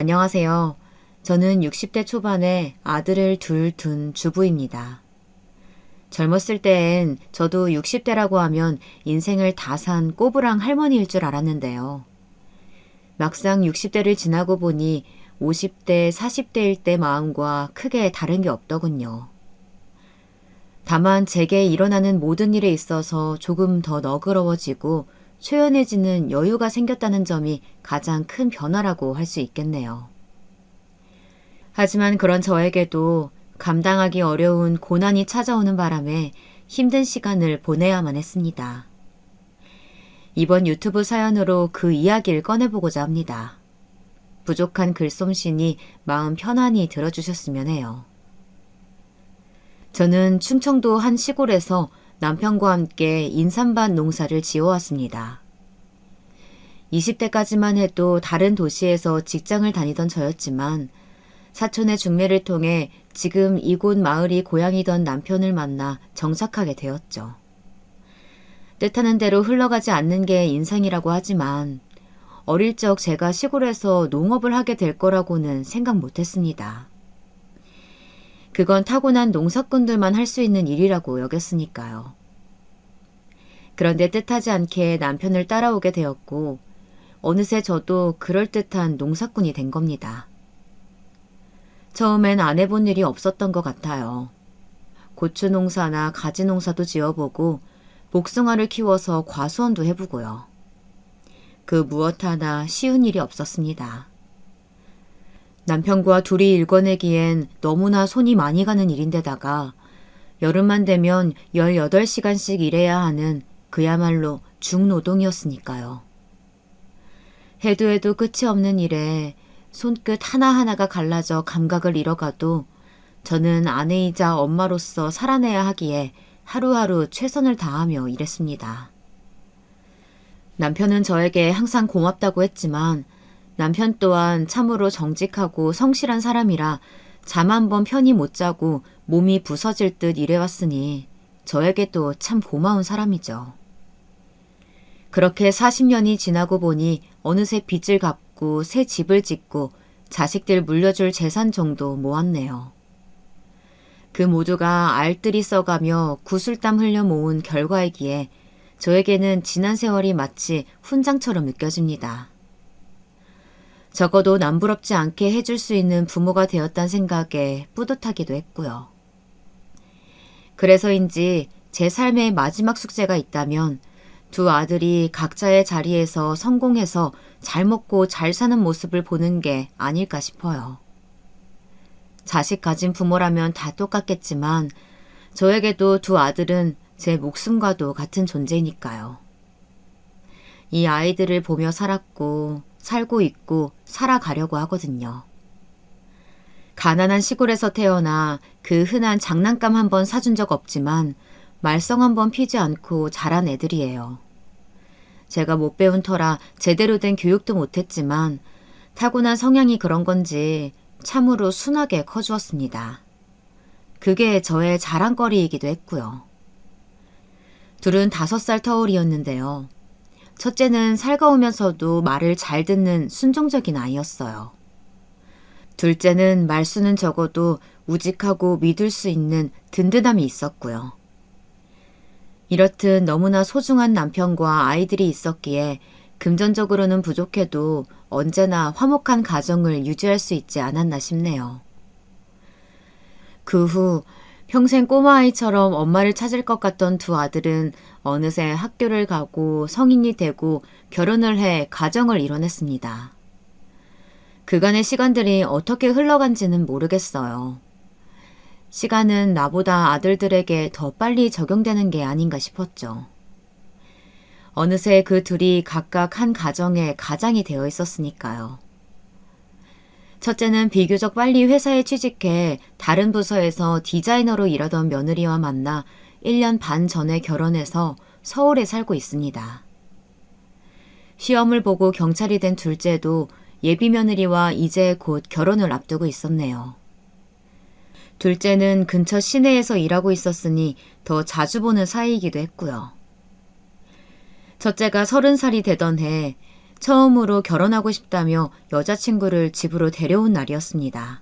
안녕하세요. 저는 60대 초반에 아들을 둘 둔 주부입니다. 젊었을 때엔 저도 60대라고 하면 인생을 다 산 꼬부랑 할머니일 줄 알았는데요. 막상 60대를 지나고 보니 50대, 40대일 때 마음과 크게 다른 게 없더군요. 다만 제게 일어나는 모든 일에 있어서 조금 더 너그러워지고 초연해지는 여유가 생겼다는 점이 가장 큰 변화라고 할 수 있겠네요. 하지만 그런 저에게도 감당하기 어려운 고난이 찾아오는 바람에 힘든 시간을 보내야만 했습니다. 이번 유튜브 사연으로 그 이야기를 꺼내보고자 합니다. 부족한 글솜씨니 마음 편안히 들어주셨으면 해요. 저는 충청도 한 시골에서 남편과 함께 인삼밭 농사를 지어왔습니다. 20대까지만 해도 다른 도시에서 직장을 다니던 저였지만 사촌의 중매를 통해 지금 이곳 마을이 고향이던 남편을 만나 정착하게 되었죠. 뜻하는 대로 흘러가지 않는 게 인생이라고 하지만 어릴 적 제가 시골에서 농업을 하게 될 거라고는 생각 못했습니다. 그건 타고난 농사꾼들만 할 수 있는 일이라고 여겼으니까요. 그런데 뜻하지 않게 남편을 따라오게 되었고 어느새 저도 그럴듯한 농사꾼이 된 겁니다. 처음엔 안 해본 일이 없었던 것 같아요. 고추 농사나 가지 농사도 지어보고 복숭아를 키워서 과수원도 해보고요. 그 무엇 하나 쉬운 일이 없었습니다. 남편과 둘이 일궈내기엔 너무나 손이 많이 가는 일인데다가 여름만 되면 18시간씩 일해야 하는 그야말로 중노동이었으니까요. 해도 해도 끝이 없는 일에 손끝 하나하나가 갈라져 감각을 잃어가도 저는 아내이자 엄마로서 살아내야 하기에 하루하루 최선을 다하며 일했습니다. 남편은 저에게 항상 고맙다고 했지만 남편 또한 참으로 정직하고 성실한 사람이라 잠 한 번 편히 못 자고 몸이 부서질 듯 일해왔으니 저에게도 참 고마운 사람이죠. 그렇게 40년이 지나고 보니 어느새 빚을 갚고 새 집을 짓고 자식들 물려줄 재산 정도 모았네요. 그 모두가 알뜰히 써가며 구슬땀 흘려 모은 결과이기에 저에게는 지난 세월이 마치 훈장처럼 느껴집니다. 적어도 남부럽지 않게 해줄 수 있는 부모가 되었다는 생각에 뿌듯하기도 했고요. 그래서인지 제 삶의 마지막 숙제가 있다면 두 아들이 각자의 자리에서 성공해서 잘 먹고 잘 사는 모습을 보는 게 아닐까 싶어요. 자식 가진 부모라면 다 똑같겠지만 저에게도 두 아들은 제 목숨과도 같은 존재니까요. 이 아이들을 보며 살았고 살고 있고 살아가려고 하거든요. 가난한 시골에서 태어나 그 흔한 장난감 한번 사준 적 없지만 말썽 한번 피지 않고 자란 애들이에요. 제가 못 배운 터라 제대로 된 교육도 못했지만 타고난 성향이 그런 건지 참으로 순하게 커주었습니다. 그게 저의 자랑거리이기도 했고요. 둘은 5살 터울이었는데요. 첫째는 살가우면서도 말을 잘 듣는 순종적인 아이였어요. 둘째는 말수는 적어도 우직하고 믿을 수 있는 든든함이 있었고요. 이렇듯 너무나 소중한 남편과 아이들이 있었기에 금전적으로는 부족해도 언제나 화목한 가정을 유지할 수 있지 않았나 싶네요. 그 후 평생 꼬마아이처럼 엄마를 찾을 것 같던 두 아들은 어느새 학교를 가고 성인이 되고 결혼을 해 가정을 이뤄냈습니다. 그간의 시간들이 어떻게 흘러간지는 모르겠어요. 시간은 나보다 아들들에게 더 빨리 적용되는 게 아닌가 싶었죠. 어느새 그 둘이 각각 한 가정의 가장이 되어 있었으니까요. 첫째는 비교적 빨리 회사에 취직해 다른 부서에서 디자이너로 일하던 며느리와 만나 1년 반 전에 결혼해서 서울에 살고 있습니다. 시험을 보고 경찰이 된 둘째도 예비 며느리와 이제 곧 결혼을 앞두고 있었네요. 둘째는 근처 시내에서 일하고 있었으니 더 자주 보는 사이이기도 했고요. 첫째가 30살이 되던 해 처음으로 결혼하고 싶다며 여자친구를 집으로 데려온 날이었습니다.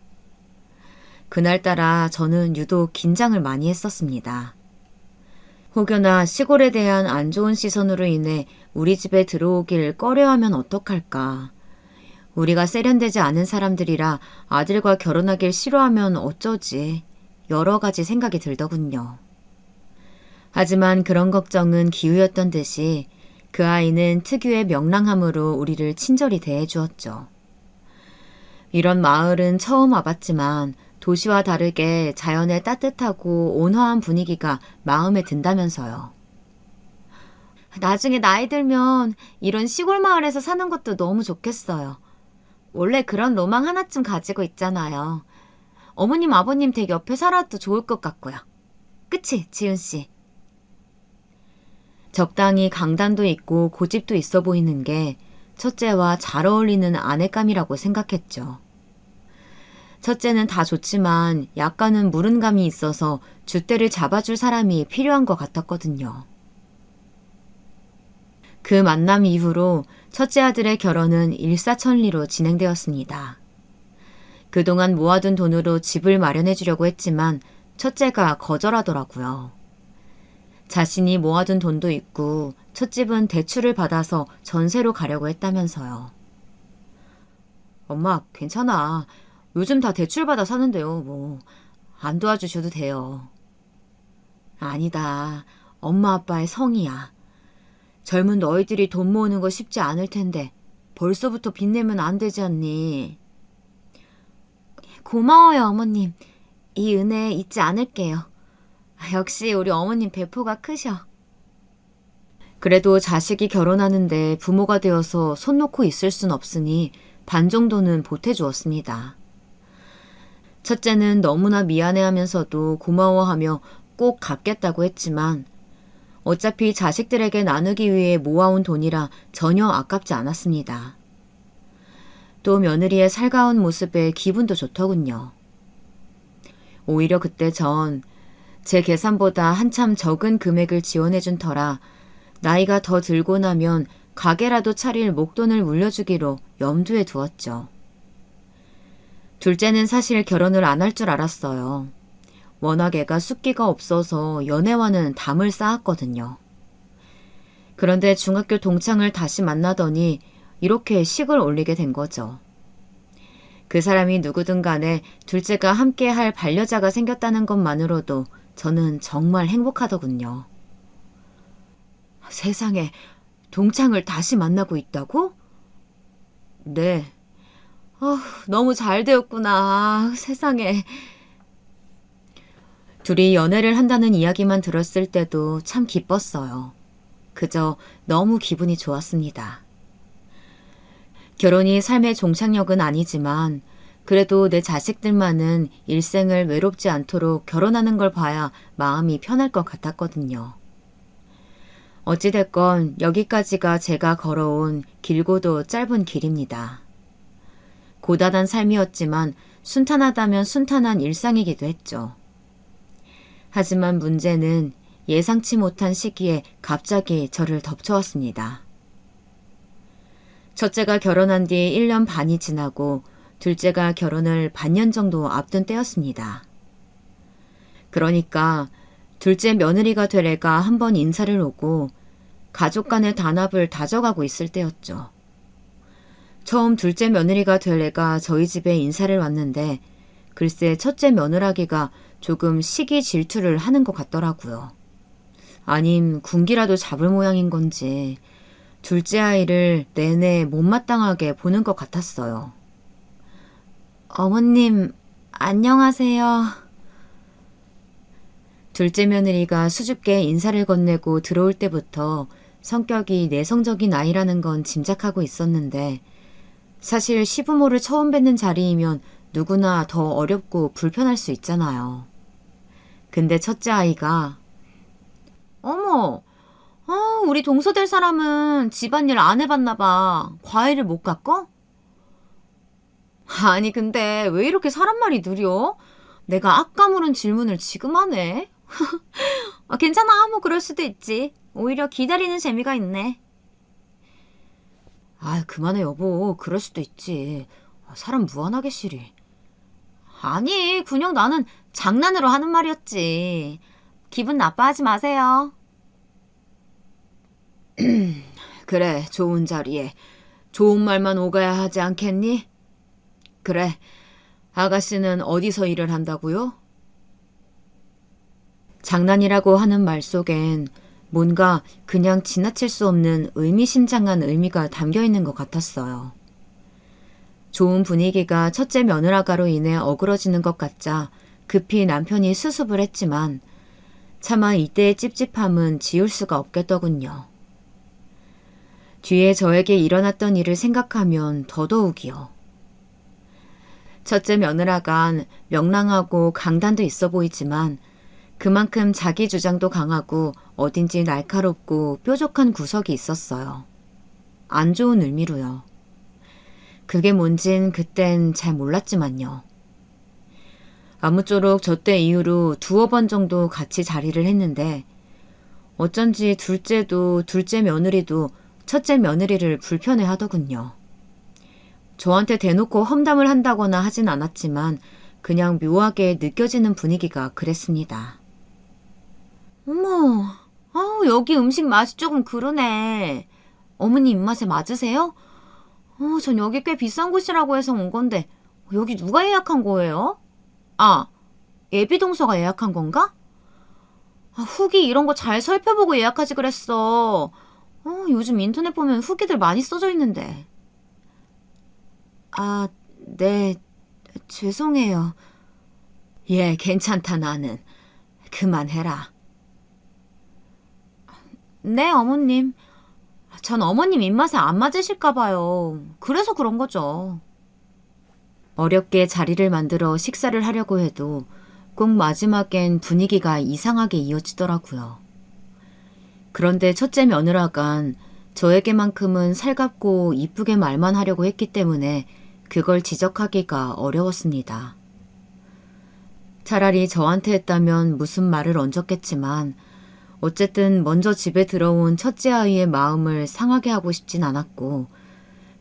그날따라 저는 유독 긴장을 많이 했었습니다. 혹여나 시골에 대한 안 좋은 시선으로 인해 우리 집에 들어오길 꺼려하면 어떡할까. 우리가 세련되지 않은 사람들이라 아들과 결혼하길 싫어하면 어쩌지. 여러 가지 생각이 들더군요. 하지만 그런 걱정은 기우였던 듯이 그 아이는 특유의 명랑함으로 우리를 친절히 대해주었죠. 이런 마을은 처음 와봤지만 도시와 다르게 자연의 따뜻하고 온화한 분위기가 마음에 든다면서요. 나중에 나이 들면 이런 시골 마을에서 사는 것도 너무 좋겠어요. 원래 그런 로망 하나쯤 가지고 있잖아요. 어머님, 아버님 댁 옆에 살아도 좋을 것 같고요. 그치, 지은 씨? 적당히 강단도 있고 고집도 있어 보이는 게 첫째와 잘 어울리는 아내감이라고 생각했죠. 첫째는 다 좋지만 약간은 무른감이 있어서 줏대를 잡아줄 사람이 필요한 것 같았거든요. 그 만남 이후로 첫째 아들의 결혼은 일사천리로 진행되었습니다. 그동안 모아둔 돈으로 집을 마련해 주려고 했지만 첫째가 거절하더라고요. 자신이 모아둔 돈도 있고 첫 집은 대출을 받아서 전세로 가려고 했다면서요. 엄마, 괜찮아. 요즘 다 대출받아 사는데요, 뭐. 안 도와주셔도 돼요. 아니다. 엄마 아빠의 성이야. 젊은 너희들이 돈 모으는 거 쉽지 않을 텐데 벌써부터 빚내면 안 되지 않니? 고마워요, 어머님. 이 은혜 잊지 않을게요. 역시 우리 어머님 배포가 크셔. 그래도 자식이 결혼하는데 부모가 되어서 손 놓고 있을 순 없으니 반 정도는 보태주었습니다. 첫째는 너무나 미안해하면서도 고마워하며 꼭 갚겠다고 했지만 어차피 자식들에게 나누기 위해 모아온 돈이라 전혀 아깝지 않았습니다. 또 며느리의 살가운 모습에 기분도 좋더군요. 오히려 그때 전 제 계산보다 한참 적은 금액을 지원해준 터라 나이가 더 들고 나면 가게라도 차릴 목돈을 물려주기로 염두에 두었죠. 둘째는 사실 결혼을 안 할 줄 알았어요. 워낙 애가 숫기가 없어서 연애와는 담을 쌓았거든요. 그런데 중학교 동창을 다시 만나더니 이렇게 식을 올리게 된 거죠. 그 사람이 누구든 간에 둘째가 함께 할 반려자가 생겼다는 것만으로도 저는 정말 행복하더군요. 세상에, 동창을 다시 만나고 있다고? 네. 너무 잘 되었구나. 세상에. 둘이 연애를 한다는 이야기만 들었을 때도 참 기뻤어요. 그저 너무 기분이 좋았습니다. 결혼이 삶의 종착역은 아니지만 그래도 내 자식들만은 일생을 외롭지 않도록 결혼하는 걸 봐야 마음이 편할 것 같았거든요. 어찌됐건 여기까지가 제가 걸어온 길고도 짧은 길입니다. 고단한 삶이었지만 순탄하다면 순탄한 일상이기도 했죠. 하지만 문제는 예상치 못한 시기에 갑자기 저를 덮쳐왔습니다. 첫째가 결혼한 뒤 1년 반이 지나고 둘째가 결혼을 반년 정도 앞둔 때였습니다. 그러니까 둘째 며느리가 될 애가 한번 인사를 오고 가족 간의 단합을 다져가고 있을 때였죠. 처음 둘째 며느리가 될 애가 저희 집에 인사를 왔는데 글쎄 첫째 며느라기가 조금 시기 질투를 하는 것 같더라고요. 아님 군기라도 잡을 모양인 건지 둘째 아이를 내내 못마땅하게 보는 것 같았어요. 어머님, 안녕하세요. 둘째 며느리가 수줍게 인사를 건네고 들어올 때부터 성격이 내성적인 아이라는 건 짐작하고 있었는데 사실 시부모를 처음 뵙는 자리이면 누구나 더 어렵고 불편할 수 있잖아요. 근데 첫째 아이가 어머, 우리 동서될 사람은 집안일 안 해봤나 봐. 과일을 못 깎어? 아니 근데 왜 이렇게 사람 말이 느려? 내가 아까 물은 질문을 지금 하네. 괜찮아, 뭐 그럴 수도 있지. 오히려 기다리는 재미가 있네. 그만해 여보. 그럴 수도 있지. 사람 무한하게 싫이. 아니, 그냥 나는 장난으로 하는 말이었지. 기분 나빠하지 마세요. 그래, 좋은 자리에 좋은 말만 오가야 하지 않겠니? 그래, 아가씨는 어디서 일을 한다고요? 장난이라고 하는 말 속엔 뭔가 그냥 지나칠 수 없는 의미심장한 의미가 담겨 있는 것 같았어요. 좋은 분위기가 첫째 며느라가로 인해 어그러지는 것 같자 급히 남편이 수습을 했지만 차마 이때의 찝찝함은 지울 수가 없겠더군요. 뒤에 저에게 일어났던 일을 생각하면 더더욱이요. 첫째 며느라간 명랑하고 강단도 있어 보이지만 그만큼 자기 주장도 강하고 어딘지 날카롭고 뾰족한 구석이 있었어요. 안 좋은 의미로요. 그게 뭔진 그땐 잘 몰랐지만요. 아무쪼록 저 때 이후로 두어 번 정도 같이 자리를 했는데 어쩐지 둘째도 둘째 며느리도 첫째 며느리를 불편해 하더군요. 저한테 대놓고 험담을 한다거나 하진 않았지만 그냥 묘하게 느껴지는 분위기가 그랬습니다. 어머, 여기 음식 맛이 조금 그러네. 어머니 입맛에 맞으세요? 전 여기 꽤 비싼 곳이라고 해서 온 건데 여기 누가 예약한 거예요? 예비동서가 예약한 건가? 후기 이런 거 잘 살펴보고 예약하지 그랬어. 요즘 인터넷 보면 후기들 많이 써져 있는데. 네, 죄송해요. 괜찮다 나는. 그만해라. 네, 어머님. 전 어머님 입맛에 안 맞으실까 봐요. 그래서 그런 거죠. 어렵게 자리를 만들어 식사를 하려고 해도 꼭 마지막엔 분위기가 이상하게 이어지더라고요. 그런데 첫째 며느라간 저에게만큼은 살갑고 이쁘게 말만 하려고 했기 때문에 그걸 지적하기가 어려웠습니다. 차라리 저한테 했다면 무슨 말을 얹었겠지만 어쨌든 먼저 집에 들어온 첫째 아이의 마음을 상하게 하고 싶진 않았고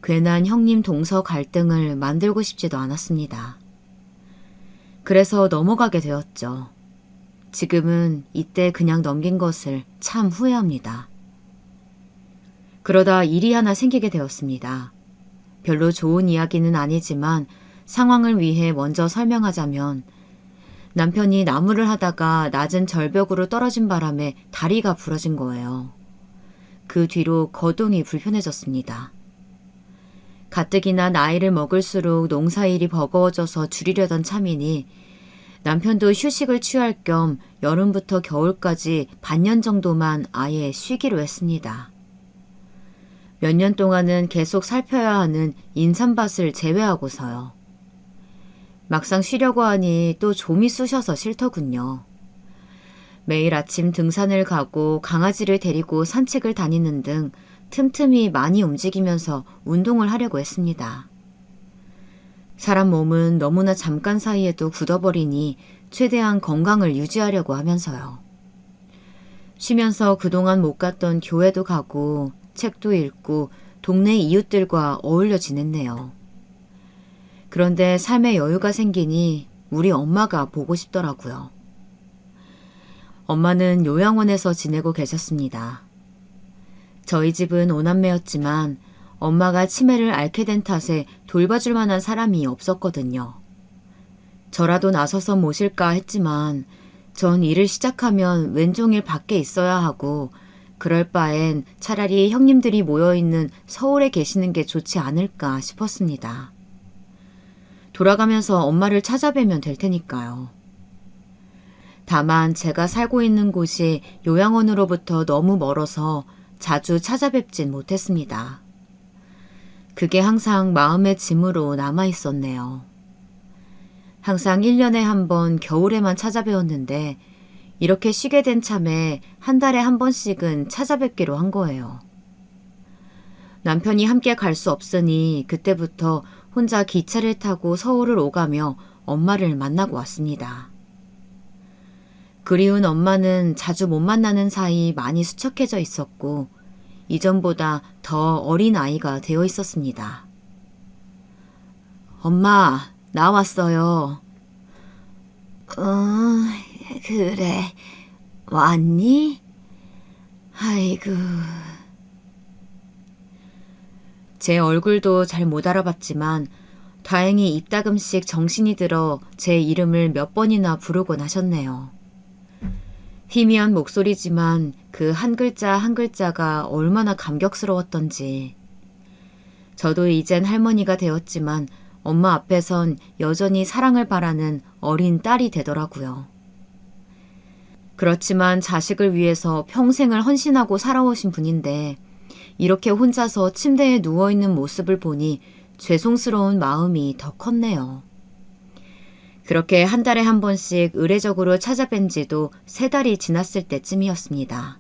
괜한 형님 동서 갈등을 만들고 싶지도 않았습니다. 그래서 넘어가게 되었죠. 지금은 이때 그냥 넘긴 것을 참 후회합니다. 그러다 일이 하나 생기게 되었습니다. 별로 좋은 이야기는 아니지만 상황을 위해 먼저 설명하자면 남편이 나무를 하다가 낮은 절벽으로 떨어진 바람에 다리가 부러진 거예요. 그 뒤로 거동이 불편해졌습니다. 가뜩이나 나이를 먹을수록 농사일이 버거워져서 줄이려던 참이니 남편도 휴식을 취할 겸 여름부터 겨울까지 반년 정도만 아예 쉬기로 했습니다. 몇 년 동안은 계속 살펴야 하는 인삼밭을 제외하고서요. 막상 쉬려고 하니 또 좀이 쑤셔서 싫더군요. 매일 아침 등산을 가고 강아지를 데리고 산책을 다니는 등 틈틈이 많이 움직이면서 운동을 하려고 했습니다. 사람 몸은 너무나 잠깐 사이에도 굳어버리니 최대한 건강을 유지하려고 하면서요. 쉬면서 그동안 못 갔던 교회도 가고 책도 읽고 동네 이웃들과 어울려 지냈네요. 그런데 삶에 여유가 생기니 우리 엄마가 보고 싶더라고요. 엄마는 요양원에서 지내고 계셨습니다. 저희 집은 오남매였지만 엄마가 치매를 앓게 된 탓에 돌봐줄 만한 사람이 없었거든요. 저라도 나서서 모실까 했지만 전 일을 시작하면 왼종일 밖에 있어야 하고 그럴 바엔 차라리 형님들이 모여있는 서울에 계시는 게 좋지 않을까 싶었습니다. 돌아가면서 엄마를 찾아뵈면 될 테니까요. 다만 제가 살고 있는 곳이 요양원으로부터 너무 멀어서 자주 찾아뵙진 못했습니다. 그게 항상 마음의 짐으로 남아있었네요. 항상 1년에 한 번 겨울에만 찾아뵈었는데 이렇게 쉬게 된 참에 한 달에 한 번씩은 찾아뵙기로 한 거예요. 남편이 함께 갈 수 없으니 그때부터 혼자 기차를 타고 서울을 오가며 엄마를 만나고 왔습니다. 그리운 엄마는 자주 못 만나는 사이 많이 수척해져 있었고 이전보다 더 어린 아이가 되어 있었습니다. 엄마, 나왔어요. 그래. 왔니? 아이고. 제 얼굴도 잘 못 알아봤지만 다행히 입다금씩 정신이 들어 제 이름을 몇 번이나 부르곤 하셨네요. 희미한 목소리지만 그 한 글자 한 글자가 얼마나 감격스러웠던지. 저도 이젠 할머니가 되었지만 엄마 앞에선 여전히 사랑을 바라는 어린 딸이 되더라고요. 그렇지만 자식을 위해서 평생을 헌신하고 살아오신 분인데 이렇게 혼자서 침대에 누워있는 모습을 보니 죄송스러운 마음이 더 컸네요. 그렇게 한 달에 한 번씩 의례적으로 찾아뵌 지도 3달이 지났을 때쯤이었습니다.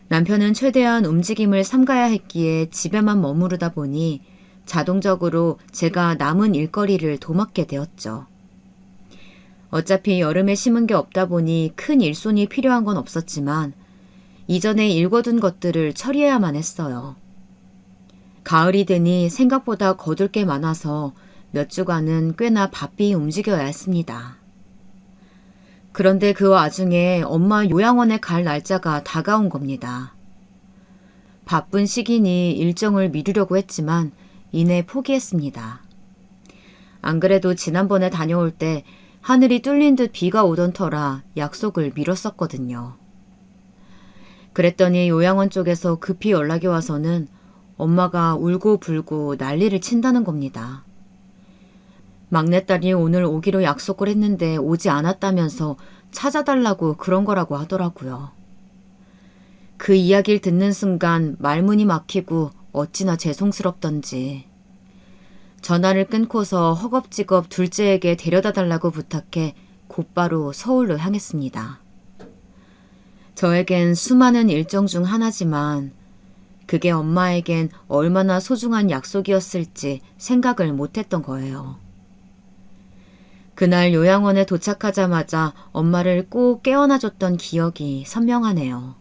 남편은 최대한 움직임을 삼가야 했기에 집에만 머무르다 보니 자동적으로 제가 남은 일거리를 도맡게 되었죠. 어차피 여름에 심은 게 없다 보니 큰 일손이 필요한 건 없었지만 이전에 읽어둔 것들을 처리해야만 했어요. 가을이 되니 생각보다 거둘 게 많아서 몇 주간은 꽤나 바삐 움직여야 했습니다. 그런데 그 와중에 엄마 요양원에 갈 날짜가 다가온 겁니다. 바쁜 시기니 일정을 미루려고 했지만 이내 포기했습니다. 안 그래도 지난번에 다녀올 때 하늘이 뚫린 듯 비가 오던 터라 약속을 미뤘었거든요. 그랬더니 요양원 쪽에서 급히 연락이 와서는 엄마가 울고불고 난리를 친다는 겁니다. 막내딸이 오늘 오기로 약속을 했는데 오지 않았다면서 찾아달라고 그런 거라고 하더라고요. 그 이야기를 듣는 순간 말문이 막히고 어찌나 죄송스럽던지. 전화를 끊고서 허겁지겁 둘째에게 데려다 달라고 부탁해 곧바로 서울로 향했습니다. 저에겐 수많은 일정 중 하나지만 그게 엄마에겐 얼마나 소중한 약속이었을지 생각을 못했던 거예요. 그날 요양원에 도착하자마자 엄마를 꼭 깨어나줬던 기억이 선명하네요.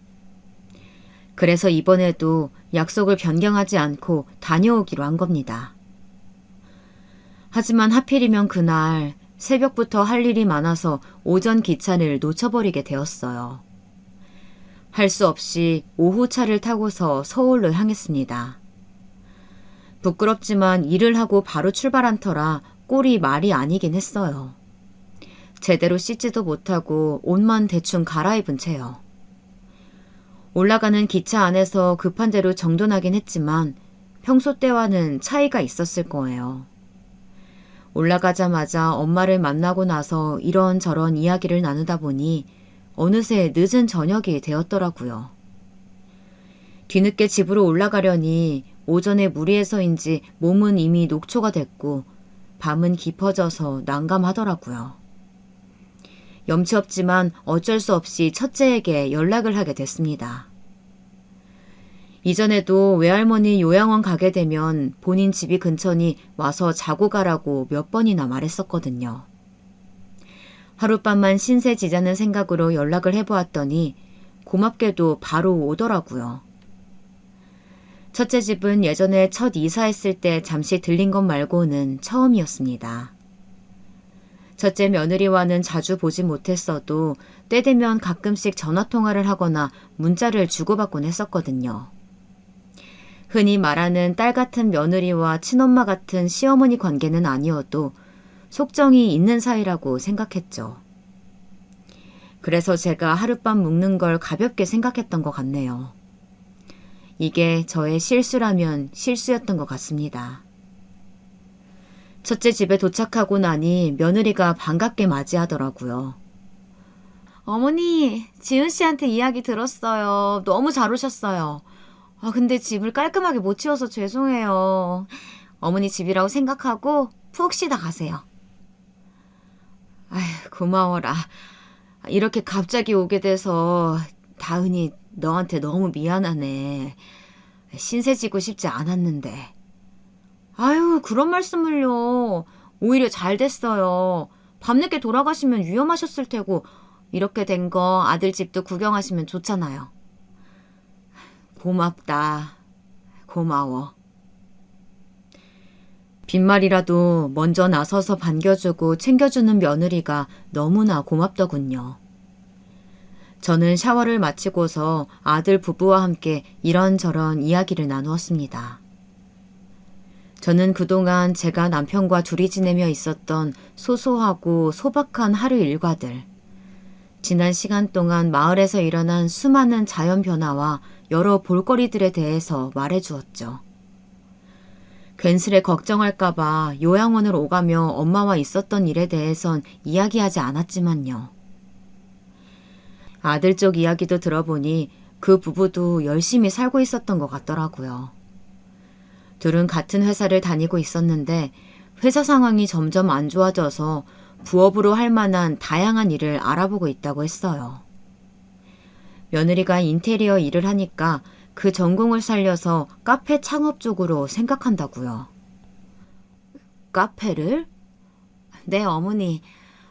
그래서 이번에도 약속을 변경하지 않고 다녀오기로 한 겁니다. 하지만 하필이면 그날 새벽부터 할 일이 많아서 오전 기차를 놓쳐버리게 되었어요. 할 수 없이 오후 차를 타고서 서울로 향했습니다. 부끄럽지만 일을 하고 바로 출발한 터라 꼴이 말이 아니긴 했어요. 제대로 씻지도 못하고 옷만 대충 갈아입은 채요. 올라가는 기차 안에서 급한 대로 정돈하긴 했지만 평소 때와는 차이가 있었을 거예요. 올라가자마자 엄마를 만나고 나서 이런저런 이야기를 나누다 보니 어느새 늦은 저녁이 되었더라고요. 뒤늦게 집으로 올라가려니 오전에 무리해서인지 몸은 이미 녹초가 됐고 밤은 깊어져서 난감하더라고요. 염치 없지만 어쩔 수 없이 첫째에게 연락을 하게 됐습니다. 이전에도 외할머니 요양원 가게 되면 본인 집이 근처니 와서 자고 가라고 몇 번이나 말했었거든요. 하룻밤만 신세지자는 생각으로 연락을 해보았더니 고맙게도 바로 오더라고요. 첫째 집은 예전에 첫 이사했을 때 잠시 들린 것 말고는 처음이었습니다. 첫째 며느리와는 자주 보지 못했어도 때 되면 가끔씩 전화통화를 하거나 문자를 주고받곤 했었거든요. 흔히 말하는 딸 같은 며느리와 친엄마 같은 시어머니 관계는 아니어도 속정이 있는 사이라고 생각했죠. 그래서 제가 하룻밤 묵는 걸 가볍게 생각했던 것 같네요. 이게 저의 실수라면 실수였던 것 같습니다. 첫째 집에 도착하고 나니 며느리가 반갑게 맞이하더라고요. 어머니, 지은 씨한테 이야기 들었어요. 너무 잘 오셨어요. 근데 집을 깔끔하게 못 치워서 죄송해요. 어머니 집이라고 생각하고 푹 쉬다 가세요. 아휴, 고마워라. 이렇게 갑자기 오게 돼서 다은이 너한테 너무 미안하네. 신세지고 싶지 않았는데. 아유, 그런 말씀을요. 오히려 잘 됐어요. 밤늦게 돌아가시면 위험하셨을 테고 이렇게 된 거 아들 집도 구경하시면 좋잖아요. 고맙다. 고마워. 빈말이라도 먼저 나서서 반겨주고 챙겨주는 며느리가 너무나 고맙더군요. 저는 샤워를 마치고서 아들 부부와 함께 이런저런 이야기를 나누었습니다. 저는 그동안 제가 남편과 둘이 지내며 있었던 소소하고 소박한 하루 일과들, 지난 시간 동안 마을에서 일어난 수많은 자연 변화와 여러 볼거리들에 대해서 말해주었죠. 괜스레 걱정할까봐 요양원을 오가며 엄마와 있었던 일에 대해선 이야기하지 않았지만요. 아들 쪽 이야기도 들어보니 그 부부도 열심히 살고 있었던 것 같더라고요. 둘은 같은 회사를 다니고 있었는데 회사 상황이 점점 안 좋아져서 부업으로 할 만한 다양한 일을 알아보고 있다고 했어요. 며느리가 인테리어 일을 하니까 그 전공을 살려서 카페 창업 쪽으로 생각한다고요. 카페를? 네, 어머니.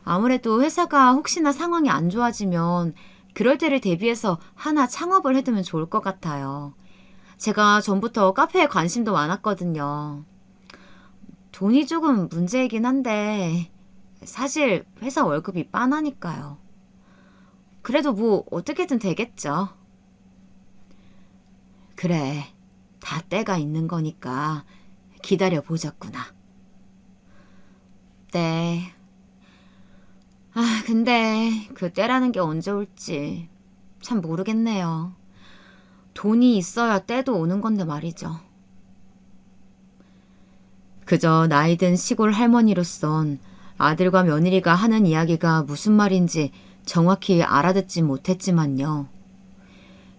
아무래도 회사가 혹시나 상황이 안 좋아지면 그럴 때를 대비해서 하나 창업을 해두면 좋을 것 같아요. 제가 전부터 카페에 관심도 많았거든요. 돈이 조금 문제이긴 한데 사실 회사 월급이 빤하니까요. 그래도 뭐 어떻게든 되겠죠. 그래, 다 때가 있는 거니까 기다려보자꾸나. 네. 근데 그 때라는 게 언제 올지 참 모르겠네요. 돈이 있어야 때도 오는 건데 말이죠. 그저 나이든 시골 할머니로선 아들과 며느리가 하는 이야기가 무슨 말인지 정확히 알아듣지 못했지만요.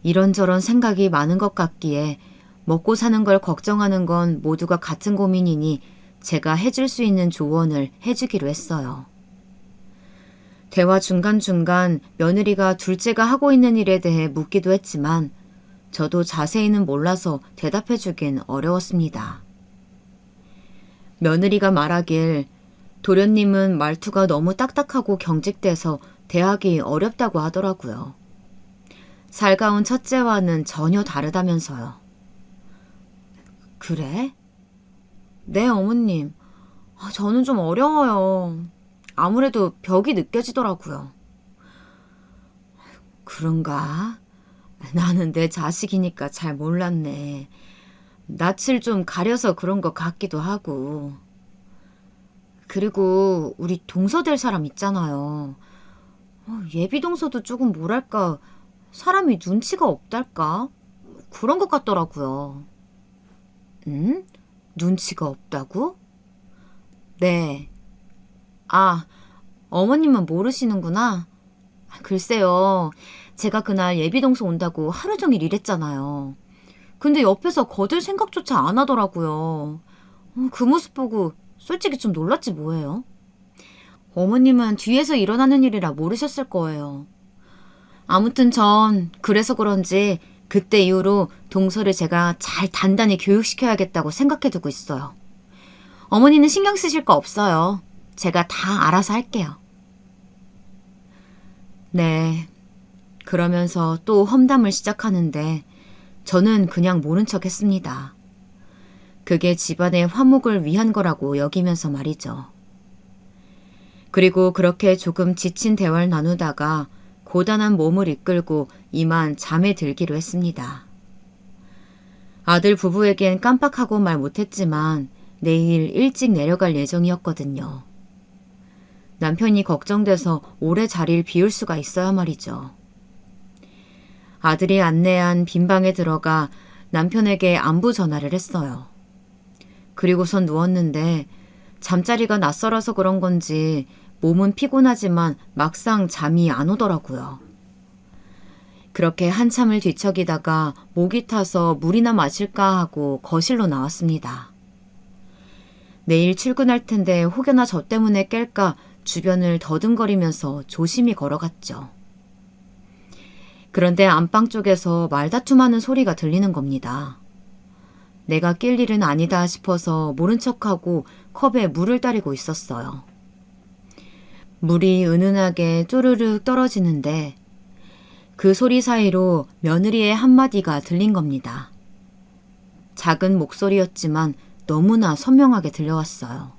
이런저런 생각이 많은 것 같기에 먹고 사는 걸 걱정하는 건 모두가 같은 고민이니 제가 해줄 수 있는 조언을 해주기로 했어요. 대화 중간중간 며느리가 둘째가 하고 있는 일에 대해 묻기도 했지만 저도 자세히는 몰라서 대답해주긴 어려웠습니다. 며느리가 말하길 도련님은 말투가 너무 딱딱하고 경직돼서 대하기 어렵다고 하더라고요. 살가운 첫째와는 전혀 다르다면서요. 그래? 네, 어머님. 저는 좀 어려워요. 아무래도 벽이 느껴지더라고요. 그런가? 나는 내 자식이니까 잘 몰랐네. 낯을 좀 가려서 그런 것 같기도 하고. 그리고 우리 동서 될 사람 있잖아요. 예비 동서도 조금 뭐랄까 사람이 눈치가 없달까? 그런 것 같더라고요. 응? 눈치가 없다고? 네. 어머님은 모르시는구나. 글쎄요. 제가 그날 예비동서 온다고 하루 종일 일했잖아요. 근데 옆에서 거들 생각조차 안 하더라고요. 그 모습 보고 솔직히 좀 놀랐지 뭐예요. 어머님은 뒤에서 일어나는 일이라 모르셨을 거예요. 아무튼 전 그래서 그런지 그때 이후로 동서를 제가 잘 단단히 교육시켜야겠다고 생각해두고 있어요. 어머니는 신경 쓰실 거 없어요. 제가 다 알아서 할게요. 네. 그러면서 또 험담을 시작하는데 저는 그냥 모른 척 했습니다. 그게 집안의 화목을 위한 거라고 여기면서 말이죠. 그리고 그렇게 조금 지친 대화를 나누다가 고단한 몸을 이끌고 이만 잠에 들기로 했습니다. 아들 부부에겐 깜빡하고 말 못했지만 내일 일찍 내려갈 예정이었거든요. 남편이 걱정돼서 오래 자리를 비울 수가 있어야 말이죠. 아들이 안내한 빈 방에 들어가 남편에게 안부 전화를 했어요. 그리고선 누웠는데 잠자리가 낯설어서 그런 건지 몸은 피곤하지만 막상 잠이 안 오더라고요. 그렇게 한참을 뒤척이다가 목이 타서 물이나 마실까 하고 거실로 나왔습니다. 내일 출근할 텐데 혹여나 저 때문에 깰까 주변을 더듬거리면서 조심히 걸어갔죠. 그런데 안방 쪽에서 말다툼하는 소리가 들리는 겁니다. 내가 낄 일은 아니다 싶어서 모른 척하고 컵에 물을 따르고 있었어요. 물이 은은하게 쪼르륵 떨어지는데 그 소리 사이로 며느리의 한마디가 들린 겁니다. 작은 목소리였지만 너무나 선명하게 들려왔어요.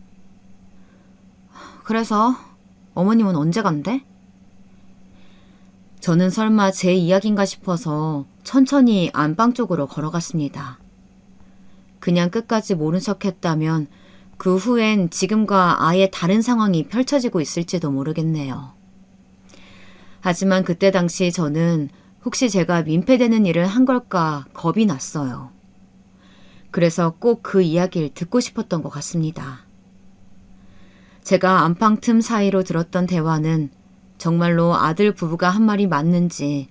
그래서 어머님은 언제 간대? 저는 설마 제 이야기인가 싶어서 천천히 안방 쪽으로 걸어갔습니다. 그냥 끝까지 모른 척 했다면 그 후엔 지금과 아예 다른 상황이 펼쳐지고 있을지도 모르겠네요. 하지만 그때 당시 저는 혹시 제가 민폐되는 일을 한 걸까 겁이 났어요. 그래서 꼭 그 이야기를 듣고 싶었던 것 같습니다. 제가 안방 틈 사이로 들었던 대화는 정말로 아들 부부가 한 말이 맞는지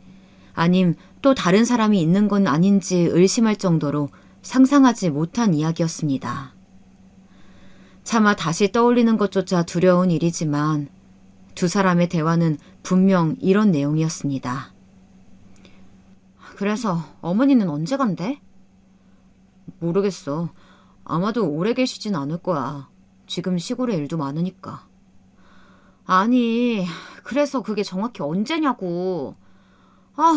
아님 또 다른 사람이 있는 건 아닌지 의심할 정도로 상상하지 못한 이야기였습니다. 차마 다시 떠올리는 것조차 두려운 일이지만 두 사람의 대화는 분명 이런 내용이었습니다. 그래서 어머니는 언제 간대? 모르겠어. 아마도 오래 계시진 않을 거야. 지금 시골에 일도 많으니까. 아니, 그래서 그게 정확히 언제냐고.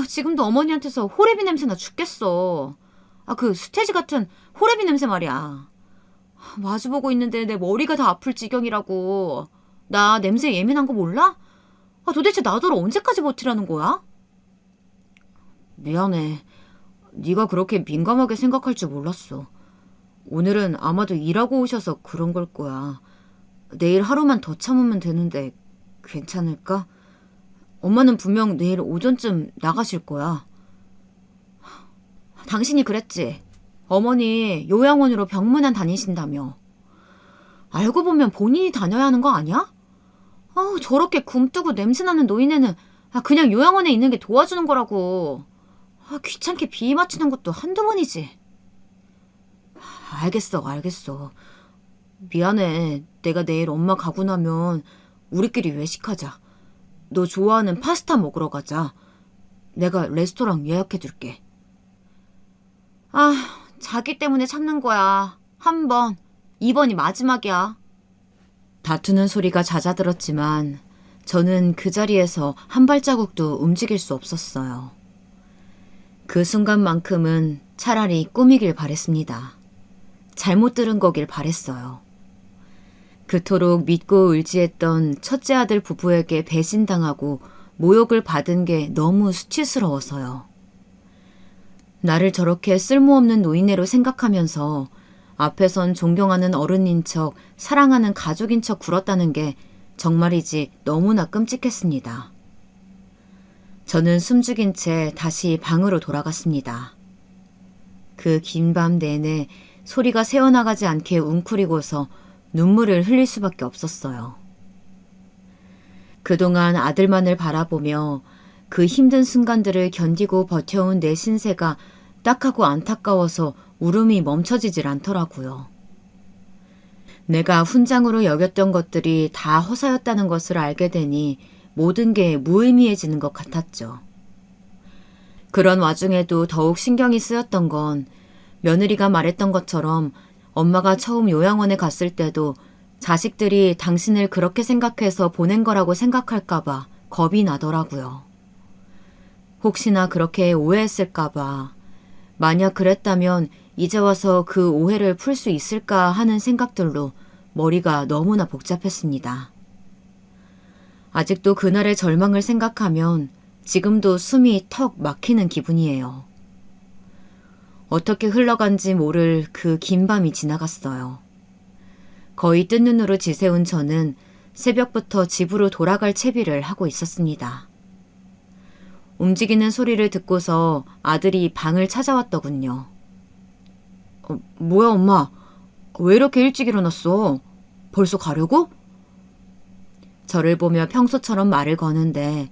지금도 어머니한테서 호레비 냄새나 죽겠어. 그 스테이지 같은 호레비 냄새 말이야. 마주보고 있는데 내 머리가 다 아플 지경이라고. 나 냄새 예민한 거 몰라? 도대체 나더러 언제까지 버티라는 거야? 미안해. 네가 그렇게 민감하게 생각할 줄 몰랐어. 오늘은 아마도 일하고 오셔서 그런 걸 거야. 내일 하루만 더 참으면 되는데 괜찮을까? 엄마는 분명 내일 오전쯤 나가실 거야. 당신이 그랬지. 어머니 요양원으로 병문안 다니신다며. 알고 보면 본인이 다녀야 하는 거 아니야? 저렇게 굼뜨고 냄새나는 노인네는 그냥 요양원에 있는 게 도와주는 거라고. 귀찮게 비위 맞추는 것도 한두 번이지. 알겠어. 미안해. 내가 내일 엄마 가고 나면 우리끼리 외식하자. 너 좋아하는 파스타 먹으러 가자. 내가 레스토랑 예약해둘게. 자기 때문에 참는 거야. 한 번, 이번이 마지막이야. 다투는 소리가 잦아들었지만 저는 그 자리에서 한 발자국도 움직일 수 없었어요. 그 순간만큼은 차라리 꿈이길 바랬습니다. 잘못 들은 거길 바랬어요. 그토록 믿고 의지했던 첫째 아들 부부에게 배신당하고 모욕을 받은 게 너무 수치스러워서요. 나를 저렇게 쓸모없는 노인네로 생각하면서 앞에선 존경하는 어른인 척, 사랑하는 가족인 척 굴었다는 게 정말이지 너무나 끔찍했습니다. 저는 숨죽인 채 다시 방으로 돌아갔습니다. 그 긴 밤 내내 소리가 새어나가지 않게 웅크리고서 눈물을 흘릴 수밖에 없었어요. 그동안 아들만을 바라보며 그 힘든 순간들을 견디고 버텨온 내 신세가 딱하고 안타까워서 울음이 멈춰지질 않더라고요. 내가 훈장으로 여겼던 것들이 다 허사였다는 것을 알게 되니 모든 게 무의미해지는 것 같았죠. 그런 와중에도 더욱 신경이 쓰였던 건 며느리가 말했던 것처럼 엄마가 처음 요양원에 갔을 때도 자식들이 당신을 그렇게 생각해서 보낸 거라고 생각할까봐 겁이 나더라고요. 혹시나 그렇게 오해했을까봐, 만약 그랬다면 이제 와서 그 오해를 풀 수 있을까 하는 생각들로 머리가 너무나 복잡했습니다. 아직도 그날의 절망을 생각하면 지금도 숨이 턱 막히는 기분이에요. 어떻게 흘러간지 모를 그 긴 밤이 지나갔어요. 거의 뜬 눈으로 지새운 저는 새벽부터 집으로 돌아갈 채비를 하고 있었습니다. 움직이는 소리를 듣고서 아들이 방을 찾아왔더군요. 뭐야 엄마? 왜 이렇게 일찍 일어났어? 벌써 가려고? 저를 보며 평소처럼 말을 거는데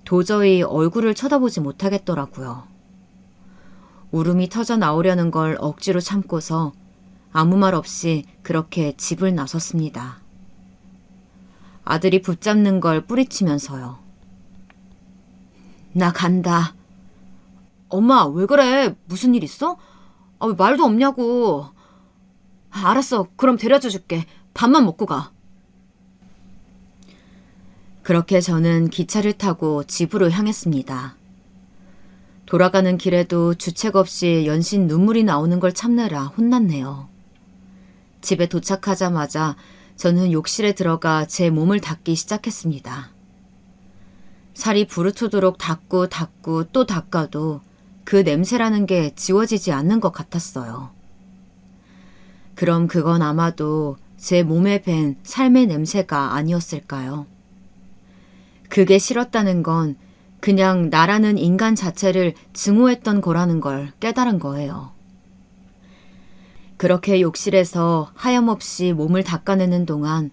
도저히 얼굴을 쳐다보지 못하겠더라고요. 울음이 터져 나오려는 걸 억지로 참고서 아무 말 없이 그렇게 집을 나섰습니다. 아들이 붙잡는 걸 뿌리치면서요. 나 간다. 엄마 왜 그래? 무슨 일 있어? 왜 말도 없냐고. 알았어. 그럼 데려다 줄게. 밥만 먹고 가. 그렇게 저는 기차를 타고 집으로 향했습니다. 돌아가는 길에도 주책 없이 연신 눈물이 나오는 걸 참느라 혼났네요. 집에 도착하자마자 저는 욕실에 들어가 제 몸을 닦기 시작했습니다. 살이 부르트도록 닦고 또 닦아도 그 냄새라는 게 지워지지 않는 것 같았어요. 그럼 그건 아마도 제 몸에 밴 삶의 냄새가 아니었을까요? 그게 싫었다는 건 그냥 나라는 인간 자체를 증오했던 거라는 걸 깨달은 거예요. 그렇게 욕실에서 하염없이 몸을 닦아내는 동안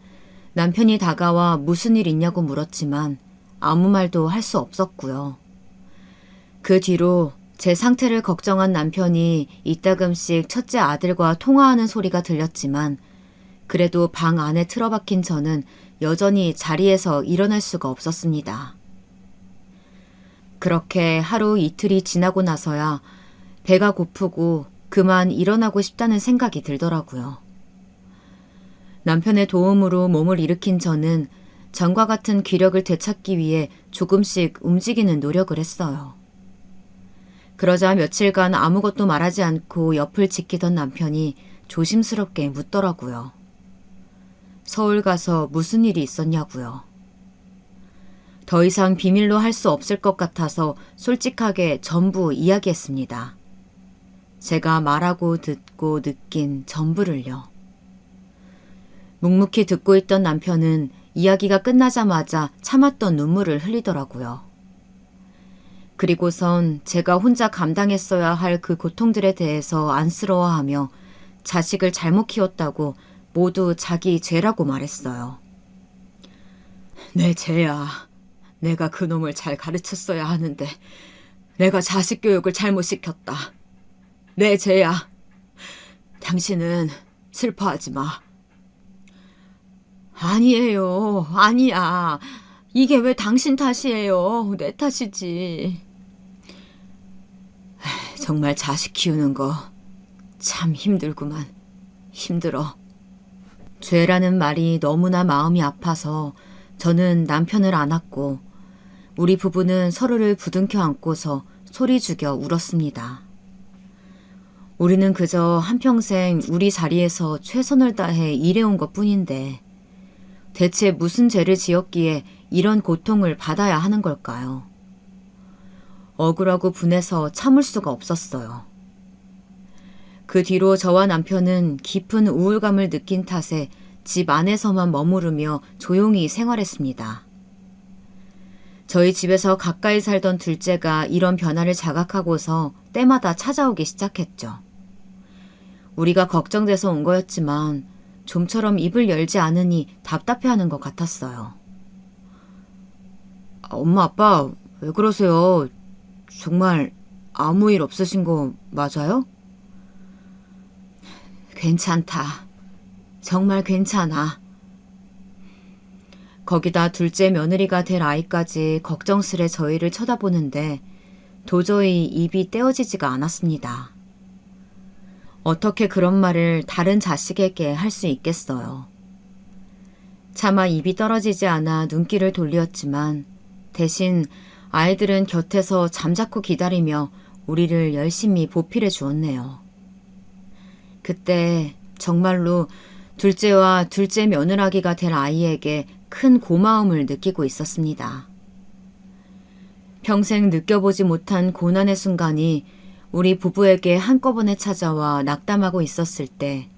남편이 다가와 무슨 일 있냐고 물었지만 아무 말도 할 수 없었고요. 그 뒤로 제 상태를 걱정한 남편이 이따금씩 첫째 아들과 통화하는 소리가 들렸지만 그래도 방 안에 틀어박힌 저는 여전히 자리에서 일어날 수가 없었습니다. 그렇게 하루 이틀이 지나고 나서야 배가 고프고 그만 일어나고 싶다는 생각이 들더라고요. 남편의 도움으로 몸을 일으킨 저는 전과 같은 기력을 되찾기 위해 조금씩 움직이는 노력을 했어요. 그러자 며칠간 아무것도 말하지 않고 옆을 지키던 남편이 조심스럽게 묻더라고요. 서울 가서 무슨 일이 있었냐고요. 더 이상 비밀로 할 수 없을 것 같아서 솔직하게 전부 이야기했습니다. 제가 말하고 듣고 느낀 전부를요. 묵묵히 듣고 있던 남편은 이야기가 끝나자마자 참았던 눈물을 흘리더라고요. 그리고선 제가 혼자 감당했어야 할 그 고통들에 대해서 안쓰러워하며 자식을 잘못 키웠다고 모두 자기 죄라고 말했어요. 내 죄야. 내가 그놈을 잘 가르쳤어야 하는데 내가 자식 교육을 잘못 시켰다. 내 죄야. 당신은 슬퍼하지 마. 아니에요. 아니야. 이게 왜 당신 탓이에요. 내 탓이지. 정말 자식 키우는 거 참 힘들구만. 힘들어. 죄라는 말이 너무나 마음이 아파서 저는 남편을 안았고 우리 부부는 서로를 부둥켜 안고서 소리 죽여 울었습니다. 우리는 그저 한평생 우리 자리에서 최선을 다해 일해온 것뿐인데 대체 무슨 죄를 지었기에 이런 고통을 받아야 하는 걸까요? 억울하고 분해서 참을 수가 없었어요. 그 뒤로 저와 남편은 깊은 우울감을 느낀 탓에 집 안에서만 머무르며 조용히 생활했습니다. 저희 집에서 가까이 살던 둘째가 이런 변화를 자각하고서 때마다 찾아오기 시작했죠. 우리가 걱정돼서 온 거였지만 좀처럼 입을 열지 않으니 답답해하는 것 같았어요. 엄마, 아빠, 왜 그러세요? 정말 아무 일 없으신 거 맞아요? 괜찮다. 정말 괜찮아. 거기다 둘째 며느리가 될 아이까지 걱정스레 저희를 쳐다보는데 도저히 입이 떼어지지가 않았습니다. 어떻게 그런 말을 다른 자식에게 할 수 있겠어요. 차마 입이 떨어지지 않아 눈길을 돌렸지만 대신 아이들은 곁에서 잠자코 기다리며 우리를 열심히 보필해 주었네요. 그때 정말로 둘째와 둘째 며느라기가 될 아이에게 큰 고마움을 느끼고 있었습니다. 평생 느껴보지 못한 고난의 순간이 우리 부부에게 한꺼번에 찾아와 낙담하고 있었을 때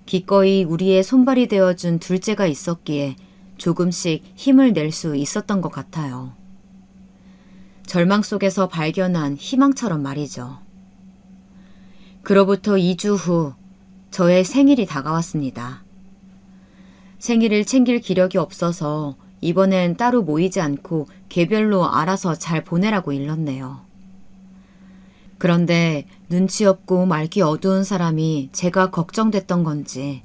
기꺼이 우리의 손발이 되어준 둘째가 있었기에 조금씩 힘을 낼 수 있었던 것 같아요. 절망 속에서 발견한 희망처럼 말이죠. 그로부터 2주 후 저의 생일이 다가왔습니다. 생일을 챙길 기력이 없어서 이번엔 따로 모이지 않고 개별로 알아서 잘 보내라고 일렀네요. 그런데 눈치 없고 말기 어두운 사람이 제가 걱정됐던 건지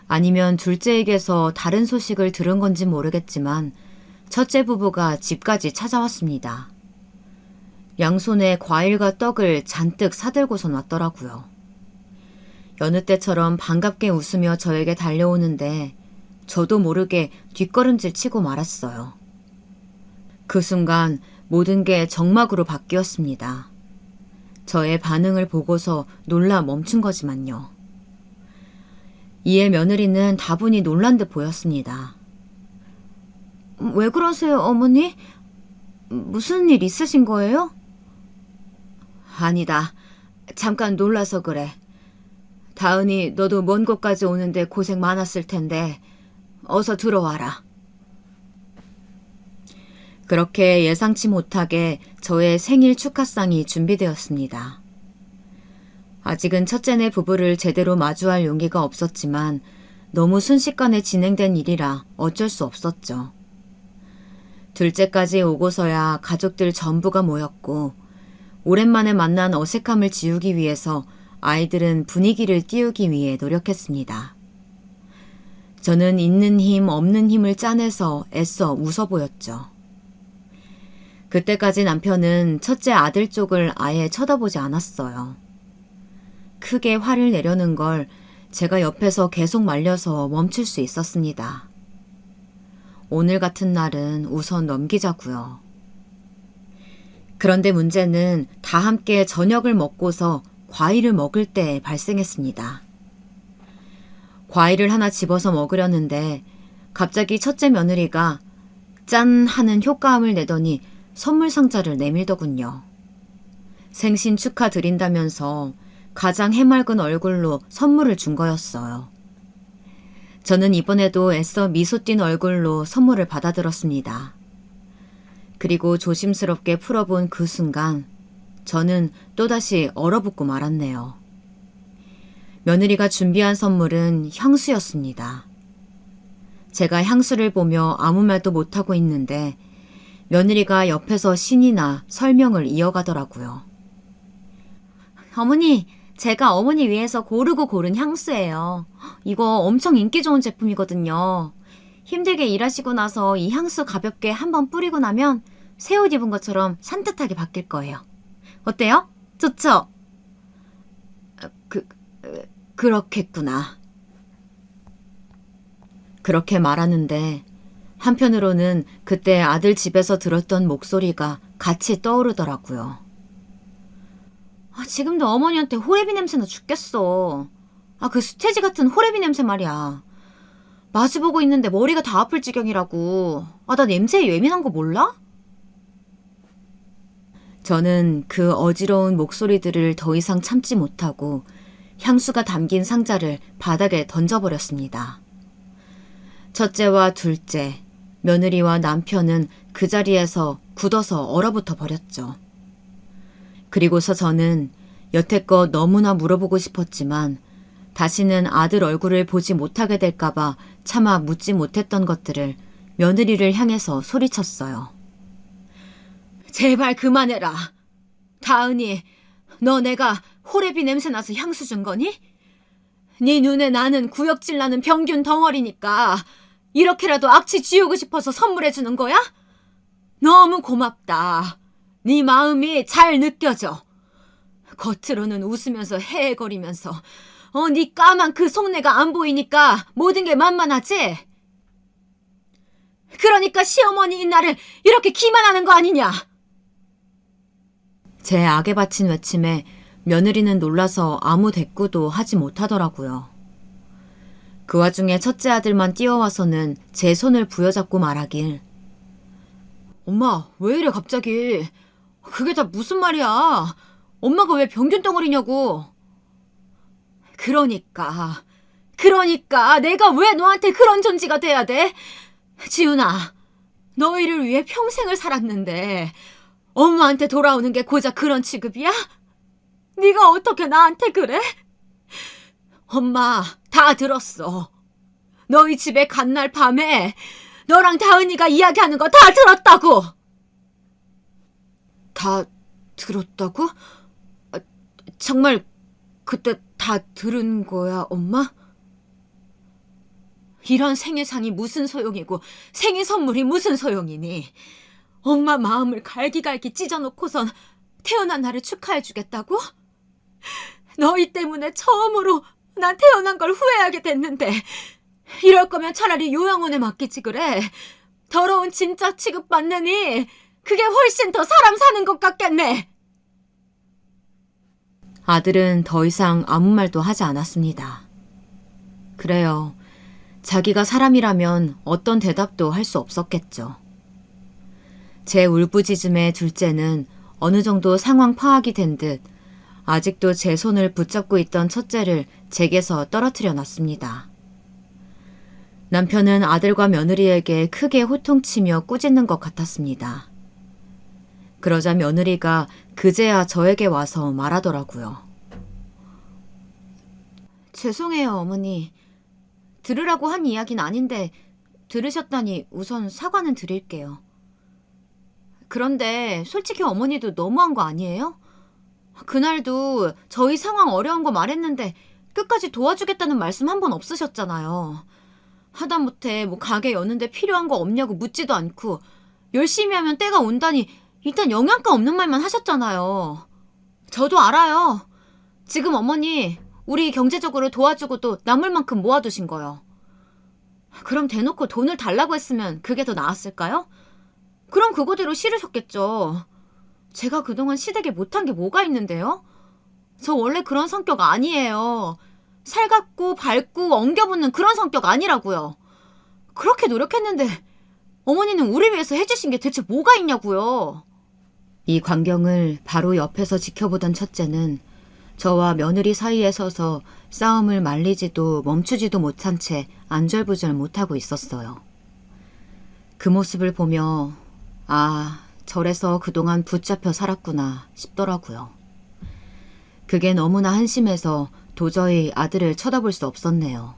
아니면 둘째에게서 다른 소식을 들은 건지 모르겠지만 첫째 부부가 집까지 찾아왔습니다. 양손에 과일과 떡을 잔뜩 사들고선 왔더라고요. 여느 때처럼 반갑게 웃으며 저에게 달려오는데 저도 모르게 뒷걸음질 치고 말았어요. 그 순간 모든 게 정막으로 바뀌었습니다. 저의 반응을 보고서 놀라 멈춘 거지만요. 이에 며느리는 다분히 놀란 듯 보였습니다. 왜 그러세요, 어머니? 무슨 일 있으신 거예요? 아니다. 잠깐 놀라서 그래. 다은이, 너도 먼 곳까지 오는데 고생 많았을 텐데 어서 들어와라. 그렇게 예상치 못하게 저의 생일 축하상이 준비되었습니다. 아직은 첫째네 부부를 제대로 마주할 용기가 없었지만 너무 순식간에 진행된 일이라 어쩔 수 없었죠. 둘째까지 오고서야 가족들 전부가 모였고 오랜만에 만난 어색함을 지우기 위해서 아이들은 분위기를 띄우기 위해 노력했습니다. 저는 있는 힘 없는 힘을 짜내서 애써 웃어 보였죠. 그때까지 남편은 첫째 아들 쪽을 아예 쳐다보지 않았어요. 크게 화를 내려는 걸 제가 옆에서 계속 말려서 멈출 수 있었습니다. 오늘 같은 날은 우선 넘기자고요. 그런데 문제는 다 함께 저녁을 먹고서 과일을 먹을 때 발생했습니다. 과일을 하나 집어서 먹으려는데 갑자기 첫째 며느리가 짠 하는 효과음을 내더니 선물 상자를 내밀더군요. 생신 축하드린다면서 가장 해맑은 얼굴로 선물을 준 거였어요. 저는 이번에도 애써 미소 띈 얼굴로 선물을 받아들었습니다. 그리고 조심스럽게 풀어본 그 순간 저는 또다시 얼어붙고 말았네요. 며느리가 준비한 선물은 향수였습니다. 제가 향수를 보며 아무 말도 못하고 있는데 며느리가 옆에서 신이 나 설명을 이어가더라고요. 어머니, 제가 어머니 위해서 고르고 고른 향수예요. 이거 엄청 인기 좋은 제품이거든요. 힘들게 일하시고 나서 이 향수 가볍게 한번 뿌리고 나면 새 옷 입은 것처럼 산뜻하게 바뀔 거예요. 어때요? 좋죠? 그렇겠구나. 그렇게 말하는데 한편으로는 그때 아들 집에서 들었던 목소리가 같이 떠오르더라고요. 지금도 어머니한테 호레비 냄새나 죽겠어. 그 수태지 같은 호레비 냄새 말이야. 마주보고 있는데 머리가 다 아플 지경이라고. 나 냄새에 예민한 거 몰라? 저는 그 어지러운 목소리들을 더 이상 참지 못하고 향수가 담긴 상자를 바닥에 던져버렸습니다. 첫째와 둘째, 며느리와 남편은 그 자리에서 굳어서 얼어붙어 버렸죠. 그리고서 저는 여태껏 너무나 물어보고 싶었지만 다시는 아들 얼굴을 보지 못하게 될까봐 차마 묻지 못했던 것들을 며느리를 향해서 소리쳤어요. 제발 그만해라. 다은이, 너 내가 호레비 냄새 나서 향수 준 거니? 네 눈에 나는 구역질 나는 병균 덩어리니까 이렇게라도 악취 지우고 싶어서 선물해 주는 거야? 너무 고맙다. 네 마음이 잘 느껴져. 겉으로는 웃으면서 헤헤거리면서 네 까만 그 속내가 안 보이니까 모든 게 만만하지? 그러니까 시어머니인 나를 이렇게 기만하는 거 아니냐? 제 악에 바친 외침에 며느리는 놀라서 아무 대꾸도 하지 못하더라고요. 그 와중에 첫째 아들만 뛰어와서는 제 손을 부여잡고 말하길. 엄마, 왜 이래 갑자기? 그게 다 무슨 말이야? 엄마가 왜 병균 덩어리냐고. 그러니까 내가 왜 너한테 그런 존재가 돼야 돼? 지훈아, 너희를 위해 평생을 살았는데 엄마한테 돌아오는 게 고작 그런 취급이야? 네가 어떻게 나한테 그래? 엄마 다 들었어. 너희 집에 간 날 밤에 너랑 다은이가 이야기하는 거 다 들었다고. 다 들었다고? 정말 그때 다 들은 거야, 엄마? 이런 생일상이 무슨 소용이고 생일 선물이 무슨 소용이니? 엄마 마음을 갈기갈기 찢어놓고선 태어난 나를 축하해주겠다고? 너희 때문에 처음으로 난 태어난 걸 후회하게 됐는데 이럴 거면 차라리 요양원에 맡기지 그래. 더러운 진짜 취급받느니 그게 훨씬 더 사람 사는 것 같겠네. 아들은 더 이상 아무 말도 하지 않았습니다. 그래요. 자기가 사람이라면 어떤 대답도 할 수 없었겠죠. 제 울부짖음에 둘째는 어느 정도 상황 파악이 된 듯 아직도 제 손을 붙잡고 있던 첫째를 제게서 떨어뜨려 놨습니다. 남편은 아들과 며느리에게 크게 호통치며 꾸짖는 것 같았습니다. 그러자 며느리가 그제야 저에게 와서 말하더라고요. 죄송해요, 어머니. 들으라고 한 이야기는 아닌데 들으셨다니 우선 사과는 드릴게요. 그런데 솔직히 어머니도 너무한 거 아니에요? 그날도 저희 상황 어려운 거 말했는데 끝까지 도와주겠다는 말씀 한 번 없으셨잖아요. 하다못해 가게 여는데 필요한 거 없냐고 묻지도 않고 열심히 하면 때가 온다니 일단 영양가 없는 말만 하셨잖아요. 저도 알아요. 지금 어머니 우리 경제적으로 도와주고도 남을 만큼 모아두신 거요. 그럼 대놓고 돈을 달라고 했으면 그게 더 나았을까요? 그럼 그거대로 싫으셨겠죠. 제가 그동안 시댁에 못한 게 뭐가 있는데요? 저 원래 그런 성격 아니에요. 살갑고 밝고 엉겨붙는 그런 성격 아니라고요. 그렇게 노력했는데 어머니는 우리 위해서 해주신 게 대체 뭐가 있냐고요. 이 광경을 바로 옆에서 지켜보던 첫째는 저와 며느리 사이에 서서 싸움을 말리지도 멈추지도 못한 채 안절부절 못하고 있었어요. 그 모습을 보며 저래서 그동안 붙잡혀 살았구나 싶더라고요. 그게 너무나 한심해서 도저히 아들을 쳐다볼 수 없었네요.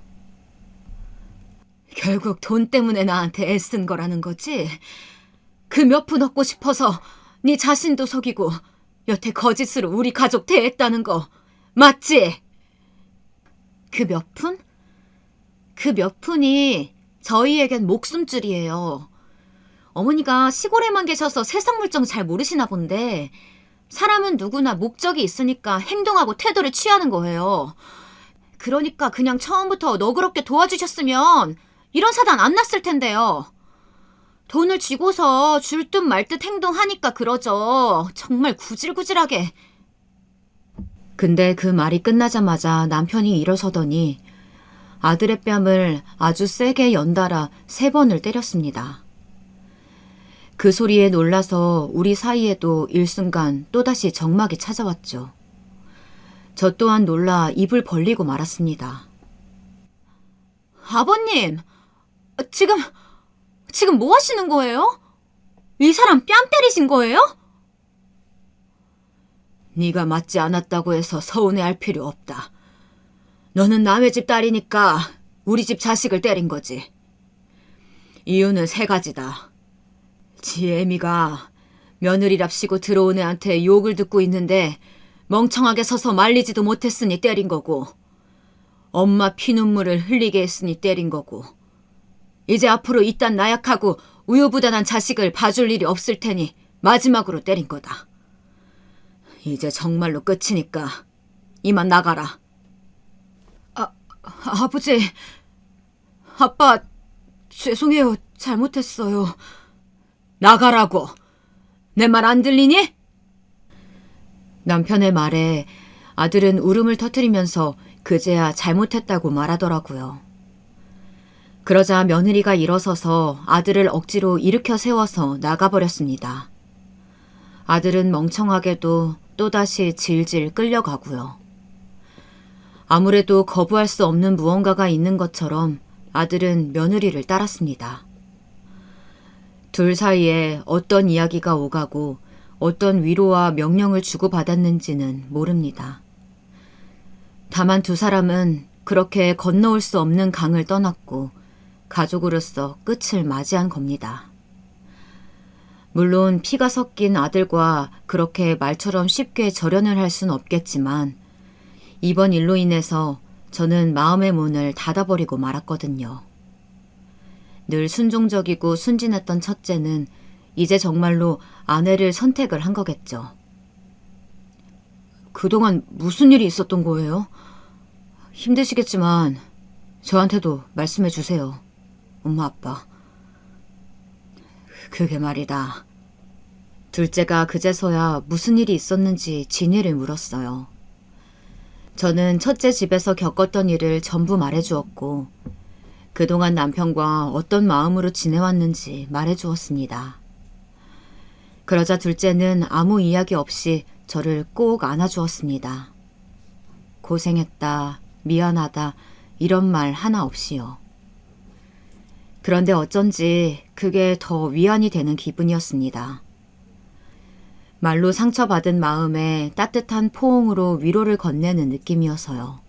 결국 돈 때문에 나한테 애쓴 거라는 거지? 그 몇 푼 얻고 싶어서 네 자신도 속이고 여태 거짓으로 우리 가족 대했다는 거 맞지? 그 몇 푼? 그 몇 푼이 저희에겐 목숨줄이에요. 어머니가 시골에만 계셔서 세상 물정 잘 모르시나 본데 사람은 누구나 목적이 있으니까 행동하고 태도를 취하는 거예요. 그러니까 그냥 처음부터 너그럽게 도와주셨으면 이런 사단 안 났을 텐데요. 돈을 쥐고서 줄 듯 말 듯 행동하니까 그러죠. 정말 구질구질하게. 근데 그 말이 끝나자마자 남편이 일어서더니 아들의 뺨을 아주 세게 연달아 3번을 때렸습니다. 그 소리에 놀라서 우리 사이에도 일순간 또다시 적막이 찾아왔죠. 저 또한 놀라 입을 벌리고 말았습니다. 아버님, 지금 뭐 하시는 거예요? 이 사람 뺨 때리신 거예요? 네가 맞지 않았다고 해서 서운해할 필요 없다. 너는 남의 집 딸이니까 우리 집 자식을 때린 거지. 이유는 3가지다. 지 애미가 며느리랍시고 들어온 애한테 욕을 듣고 있는데 멍청하게 서서 말리지도 못했으니 때린 거고, 엄마 피눈물을 흘리게 했으니 때린 거고, 이제 앞으로 이딴 나약하고 우유부단한 자식을 봐줄 일이 없을 테니 마지막으로 때린 거다. 이제 정말로 끝이니까 이만 나가라. 아버지, 아빠 죄송해요. 잘못했어요. 나가라고. 내 말 안 들리니? 남편의 말에 아들은 울음을 터뜨리면서 그제야 잘못했다고 말하더라고요. 그러자 며느리가 일어서서 아들을 억지로 일으켜 세워서 나가버렸습니다. 아들은 멍청하게도 또다시 질질 끌려가고요. 아무래도 거부할 수 없는 무언가가 있는 것처럼 아들은 며느리를 따랐습니다. 둘 사이에 어떤 이야기가 오가고 어떤 위로와 명령을 주고받았는지는 모릅니다. 다만 2 사람은 그렇게 건너올 수 없는 강을 떠났고 가족으로서 끝을 맞이한 겁니다. 물론 피가 섞인 아들과 그렇게 말처럼 쉽게 절연을 할 순 없겠지만 이번 일로 인해서 저는 마음의 문을 닫아버리고 말았거든요. 늘 순종적이고 순진했던 첫째는 이제 정말로 아내를 선택을 한 거겠죠. 그동안 무슨 일이 있었던 거예요? 힘드시겠지만 저한테도 말씀해 주세요. 엄마, 아빠. 그게 말이다. 둘째가 그제서야 무슨 일이 있었는지 진위를 물었어요. 저는 첫째 집에서 겪었던 일을 전부 말해주었고 그동안 남편과 어떤 마음으로 지내왔는지 말해주었습니다. 그러자 둘째는 아무 이야기 없이 저를 꼭 안아주었습니다. 고생했다, 미안하다 이런 말 하나 없이요. 그런데 어쩐지 그게 더 위안이 되는 기분이었습니다. 말로 상처받은 마음에 따뜻한 포옹으로 위로를 건네는 느낌이어서요.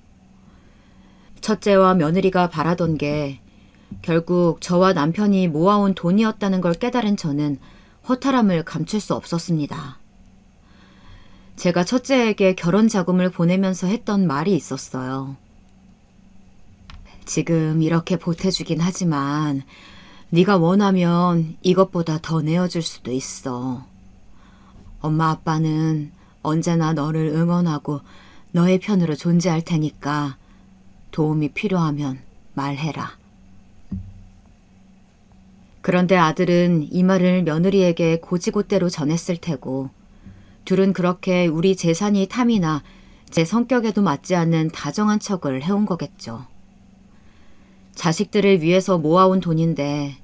첫째와 며느리가 바라던 게 결국 저와 남편이 모아온 돈이었다는 걸 깨달은 저는 허탈함을 감출 수 없었습니다. 제가 첫째에게 결혼 자금을 보내면서 했던 말이 있었어요. 지금 이렇게 보태주긴 하지만 네가 원하면 이것보다 더 내어줄 수도 있어. 엄마 아빠는 언제나 너를 응원하고 너의 편으로 존재할 테니까 도움이 필요하면 말해라. 그런데 아들은 이 말을 며느리에게 고지고대로 전했을 테고 둘은 그렇게 우리 재산이 탐이나 제 성격에도 맞지 않는 다정한 척을 해온 거겠죠. 자식들을 위해서 모아온 돈인데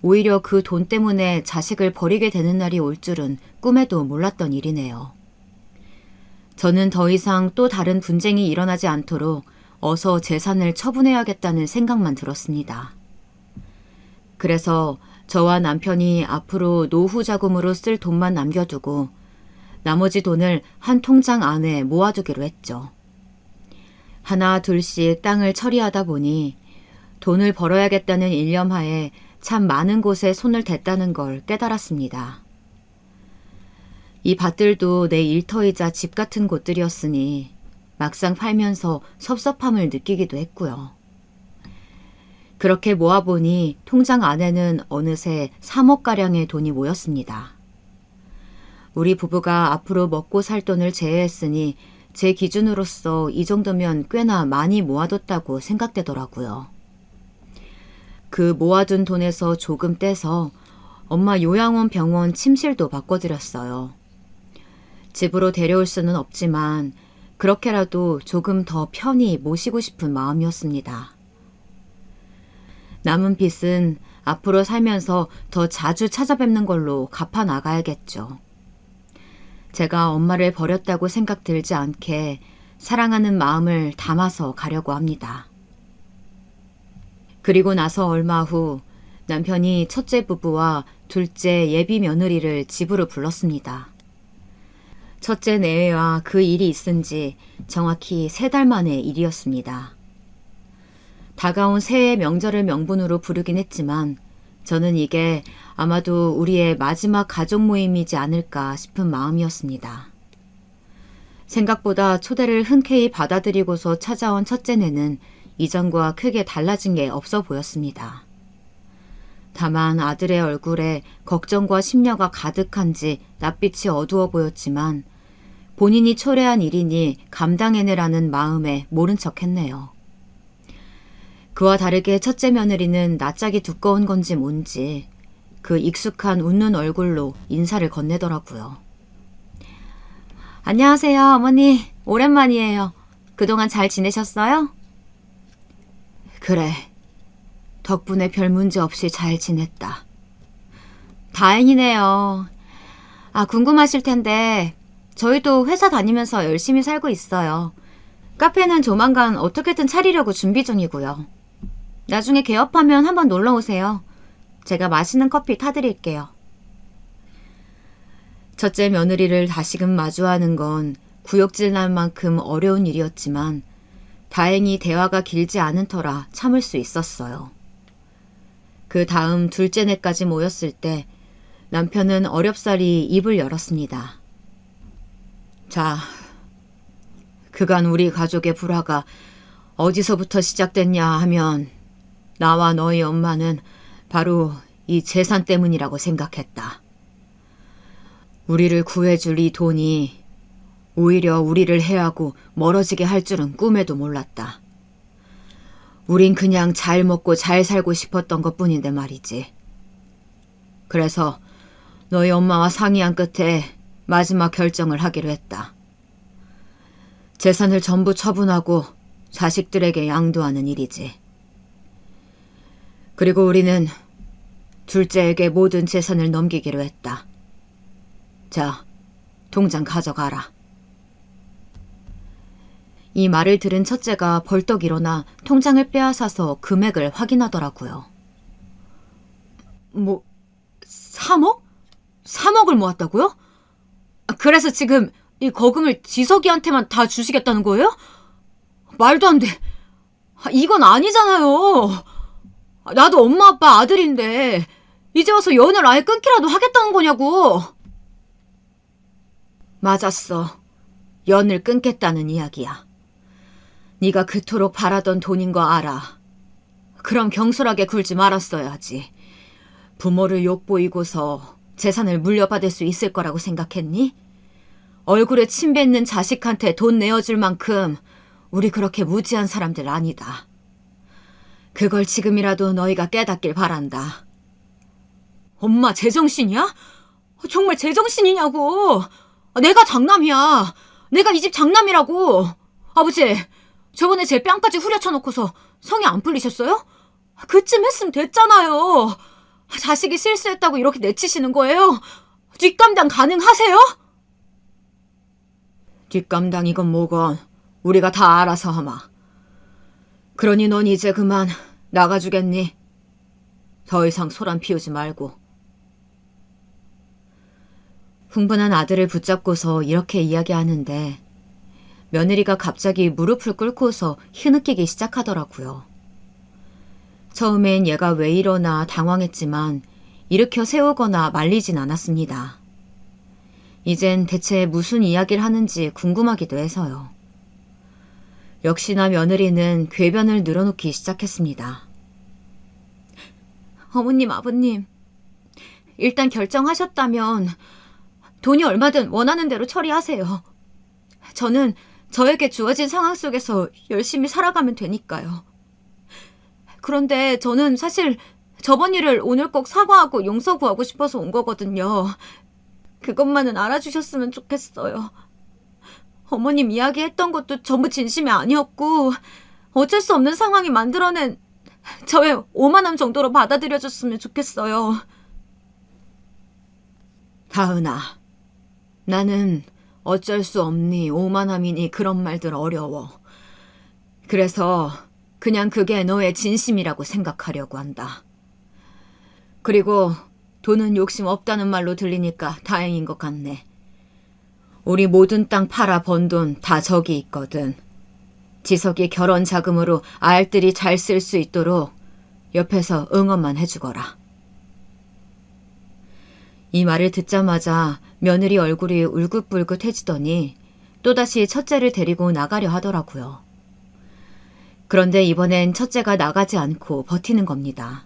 오히려 그 돈 때문에 자식을 버리게 되는 날이 올 줄은 꿈에도 몰랐던 일이네요. 저는 더 이상 또 다른 분쟁이 일어나지 않도록 어서 재산을 처분해야겠다는 생각만 들었습니다. 그래서 저와 남편이 앞으로 노후 자금으로 쓸 돈만 남겨두고 나머지 돈을 한 통장 안에 모아두기로 했죠. 하나 둘씩 땅을 처리하다 보니 돈을 벌어야겠다는 일념하에 참 많은 곳에 손을 댔다는 걸 깨달았습니다. 이 밭들도 내 일터이자 집 같은 곳들이었으니 막상 팔면서 섭섭함을 느끼기도 했고요. 그렇게 모아보니 통장 안에는 어느새 3억가량의 돈이 모였습니다. 우리 부부가 앞으로 먹고 살 돈을 제외했으니 제 기준으로서 이 정도면 꽤나 많이 모아뒀다고 생각되더라고요. 그 모아둔 돈에서 조금 떼서 엄마 요양원 병원 침실도 바꿔드렸어요. 집으로 데려올 수는 없지만 그렇게라도 조금 더 편히 모시고 싶은 마음이었습니다. 남은 빚은 앞으로 살면서 더 자주 찾아뵙는 걸로 갚아 나가야겠죠. 제가 엄마를 버렸다고 생각 들지 않게 사랑하는 마음을 담아서 가려고 합니다. 그리고 나서 얼마 후 남편이 첫째 부부와 둘째 예비 며느리를 집으로 불렀습니다. 첫째 내외와 그 일이 있은 지 정확히 3달 만의 일이었습니다. 다가온 새해 명절을 명분으로 부르긴 했지만 저는 이게 아마도 우리의 마지막 가족 모임이지 않을까 싶은 마음이었습니다. 생각보다 초대를 흔쾌히 받아들이고서 찾아온 첫째네는 이전과 크게 달라진 게 없어 보였습니다. 다만 아들의 얼굴에 걱정과 심려가 가득한지 낯빛이 어두워 보였지만 본인이 초래한 일이니 감당해내라는 마음에 모른 척했네요. 그와 다르게 첫째 며느리는 낯짝이 두꺼운 건지 뭔지 그 익숙한 웃는 얼굴로 인사를 건네더라고요. 안녕하세요, 어머니. 오랜만이에요. 그동안 잘 지내셨어요? 그래. 덕분에 별 문제 없이 잘 지냈다. 다행이네요. 궁금하실 텐데 저희도 회사 다니면서 열심히 살고 있어요. 카페는 조만간 어떻게든 차리려고 준비 중이고요. 나중에 개업하면 한번 놀러 오세요. 제가 맛있는 커피 타드릴게요. 첫째 며느리를 다시금 마주하는 건 구역질 날 만큼 어려운 일이었지만 다행히 대화가 길지 않은 터라 참을 수 있었어요. 그 다음 둘째네까지 모였을 때 남편은 어렵사리 입을 열었습니다. 자, 그간 우리 가족의 불화가 어디서부터 시작됐냐 하면 나와 너희 엄마는 바로 이 재산 때문이라고 생각했다. 우리를 구해줄 이 돈이 오히려 우리를 해하고 멀어지게 할 줄은 꿈에도 몰랐다. 우린 그냥 잘 먹고 잘 살고 싶었던 것뿐인데 말이지. 그래서 너희 엄마와 상의한 끝에 마지막 결정을 하기로 했다. 재산을 전부 처분하고 자식들에게 양도하는 일이지. 그리고 우리는 둘째에게 모든 재산을 넘기기로 했다. 자, 통장 가져가라. 이 말을 들은 첫째가 벌떡 일어나 통장을 빼앗아서 금액을 확인하더라고요. 3억? 3억을 모았다고요? 그래서 지금 이 거금을 지석이한테만 다 주시겠다는 거예요? 말도 안 돼. 이건 아니잖아요. 나도 엄마 아빠 아들인데 이제 와서 연을 아예 끊기라도 하겠다는 거냐고. 맞았어. 연을 끊겠다는 이야기야. 네가 그토록 바라던 돈인 거 알아. 그럼 경솔하게 굴지 말았어야지. 부모를 욕보이고서 재산을 물려받을 수 있을 거라고 생각했니? 얼굴에 침 뱉는 자식한테 돈 내어줄 만큼 우리 그렇게 무지한 사람들 아니다. 그걸 지금이라도 너희가 깨닫길 바란다. 엄마 제정신이야? 정말 제정신이냐고. 내가 장남이야. 내가 이 집 장남이라고. 아버지, 저번에 제 뺨까지 후려쳐놓고서 성이 안 풀리셨어요? 그쯤 했으면 됐잖아요. 자식이 실수했다고 이렇게 내치시는 거예요? 뒷감당 가능하세요? 뒷감당이건 뭐건 우리가 다 알아서 하마. 그러니 넌 이제 그만 나가주겠니? 더 이상 소란 피우지 말고. 흥분한 아들을 붙잡고서 이렇게 이야기하는데 며느리가 갑자기 무릎을 꿇고서 흐느끼기 시작하더라고요. 처음엔 얘가 왜 이러나 당황했지만 일으켜 세우거나 말리진 않았습니다. 이젠 대체 무슨 이야기를 하는지 궁금하기도 해서요. 역시나 며느리는 궤변을 늘어놓기 시작했습니다. 어머님, 아버님, 일단 결정하셨다면 돈이 얼마든 원하는 대로 처리하세요. 저는 저에게 주어진 상황 속에서 열심히 살아가면 되니까요. 그런데 저는 사실 저번 일을 오늘 꼭 사과하고 용서 구하고 싶어서 온 거거든요. 그것만은 알아주셨으면 좋겠어요. 어머님 이야기했던 것도 전부 진심이 아니었고 어쩔 수 없는 상황이 만들어낸 저의 오만함 정도로 받아들여줬으면 좋겠어요. 다은아, 나는 어쩔 수 없니 오만함이니 그런 말들 어려워. 그래서 그냥 그게 너의 진심이라고 생각하려고 한다. 그리고 돈은 욕심 없다는 말로 들리니까 다행인 것 같네. 우리 모든 땅 팔아 번 돈 다 저기 있거든. 지석이 결혼 자금으로 알뜰히 잘 쓸 수 있도록 옆에서 응원만 해주거라. 이 말을 듣자마자 며느리 얼굴이 울긋불긋해지더니 또다시 첫째를 데리고 나가려 하더라고요. 그런데 이번엔 첫째가 나가지 않고 버티는 겁니다.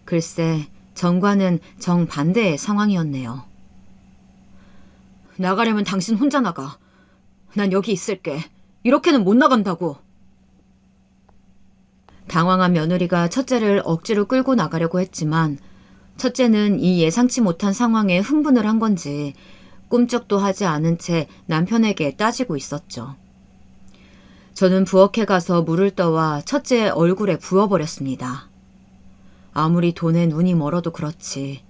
글쎄, 정과는 정반대의 상황이었네요. 나가려면 당신 혼자 나가. 난 여기 있을게. 이렇게는 못 나간다고. 당황한 며느리가 첫째를 억지로 끌고 나가려고 했지만 첫째는 이 예상치 못한 상황에 흥분을 한 건지 꿈쩍도 하지 않은 채 남편에게 따지고 있었죠. 저는 부엌에 가서 물을 떠와 첫째의 얼굴에 부어버렸습니다. 아무리 돈에 눈이 멀어도 그렇지.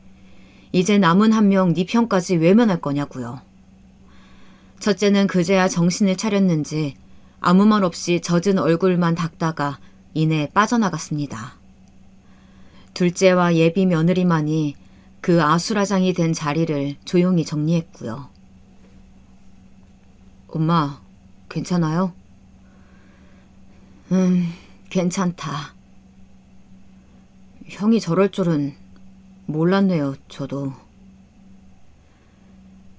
이제 남은 한 명 네 편까지 외면할 거냐고요. 첫째는 그제야 정신을 차렸는지 아무 말 없이 젖은 얼굴만 닦다가 이내 빠져나갔습니다. 둘째와 예비 며느리만이 그 아수라장이 된 자리를 조용히 정리했고요. 엄마, 괜찮아요? 괜찮다. 형이 저럴 줄은 몰랐네요, 저도.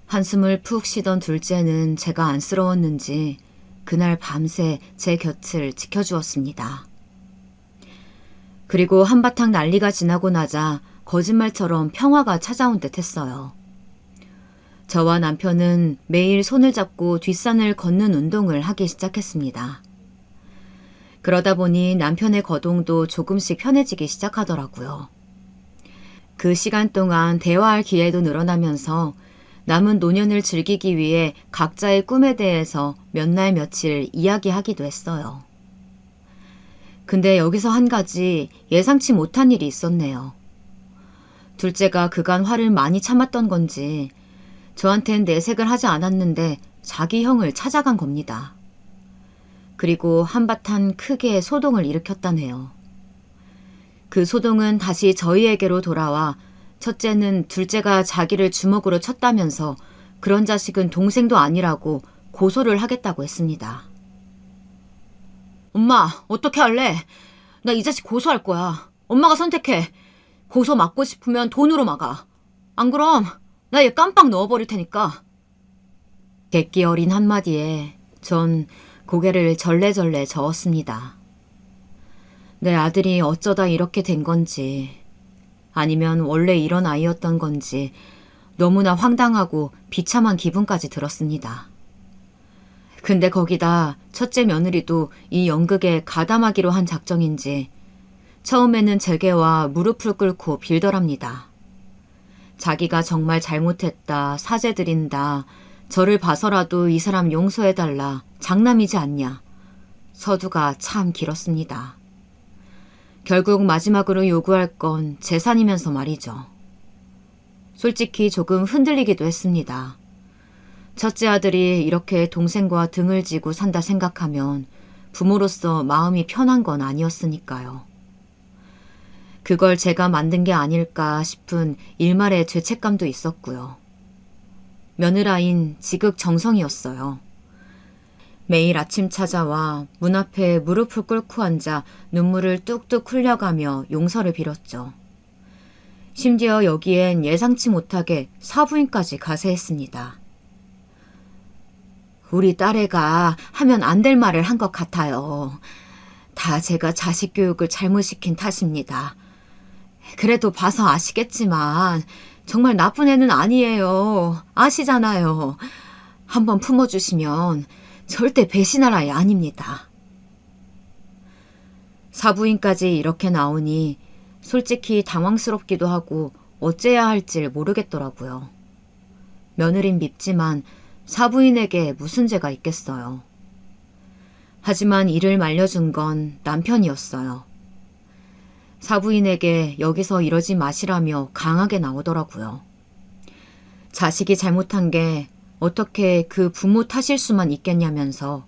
한숨을 푹 쉬던 둘째는 제가 안쓰러웠는지 그날 밤새 제 곁을 지켜주었습니다. 그리고 한바탕 난리가 지나고 나자 거짓말처럼 평화가 찾아온 듯 했어요. 저와 남편은 매일 손을 잡고 뒷산을 걷는 운동을 하기 시작했습니다. 그러다 보니 남편의 거동도 조금씩 편해지기 시작하더라고요. 그 시간 동안 대화할 기회도 늘어나면서 남은 노년을 즐기기 위해 각자의 꿈에 대해서 몇 날 며칠 이야기하기도 했어요. 근데 여기서 한 가지 예상치 못한 일이 있었네요. 둘째가 그간 화를 많이 참았던 건지 저한텐 내색을 하지 않았는데 자기 형을 찾아간 겁니다. 그리고 한바탕 크게 소동을 일으켰다네요. 그 소동은 다시 저희에게로 돌아와 첫째는 둘째가 자기를 주먹으로 쳤다면서 그런 자식은 동생도 아니라고 고소를 하겠다고 했습니다. 엄마, 어떻게 할래? 나 이 자식 고소할 거야. 엄마가 선택해. 고소 막고 싶으면 돈으로 막아. 안 그럼 나 얘 깜빡 넣어버릴 테니까. 객기 어린 한마디에 전 고개를 절레절레 저었습니다. 내 아들이 어쩌다 이렇게 된 건지, 아니면 원래 이런 아이였던 건지 너무나 황당하고 비참한 기분까지 들었습니다. 근데 거기다 첫째 며느리도 이 연극에 가담하기로 한 작정인지 처음에는 제게와 무릎을 꿇고 빌더랍니다. 자기가 정말 잘못했다, 사죄드린다, 저를 봐서라도 이 사람 용서해달라, 장남이지 않냐. 서두가 참 길었습니다. 결국 마지막으로 요구할 건 재산이면서 말이죠. 솔직히 조금 흔들리기도 했습니다. 첫째 아들이 이렇게 동생과 등을 지고 산다 생각하면 부모로서 마음이 편한 건 아니었으니까요. 그걸 제가 만든 게 아닐까 싶은 일말의 죄책감도 있었고요. 며느라인 지극정성이었어요. 매일 아침 찾아와 문 앞에 무릎을 꿇고 앉아 눈물을 뚝뚝 흘려가며 용서를 빌었죠. 심지어 여기엔 예상치 못하게 사부인까지 가세했습니다. 우리 딸애가 하면 안 될 말을 한 것 같아요. 다 제가 자식 교육을 잘못 시킨 탓입니다. 그래도 봐서 아시겠지만 정말 나쁜 애는 아니에요. 아시잖아요. 한번 품어주시면 절대 배신할 아이 아닙니다. 사부인까지 이렇게 나오니 솔직히 당황스럽기도 하고 어째야 할지 모르겠더라고요. 며느린 밉지만 사부인에게 무슨 죄가 있겠어요. 하지만 이를 말려준 건 남편이었어요. 사부인에게 여기서 이러지 마시라며 강하게 나오더라고요. 자식이 잘못한 게 어떻게 그 부모 탓일 수만 있겠냐면서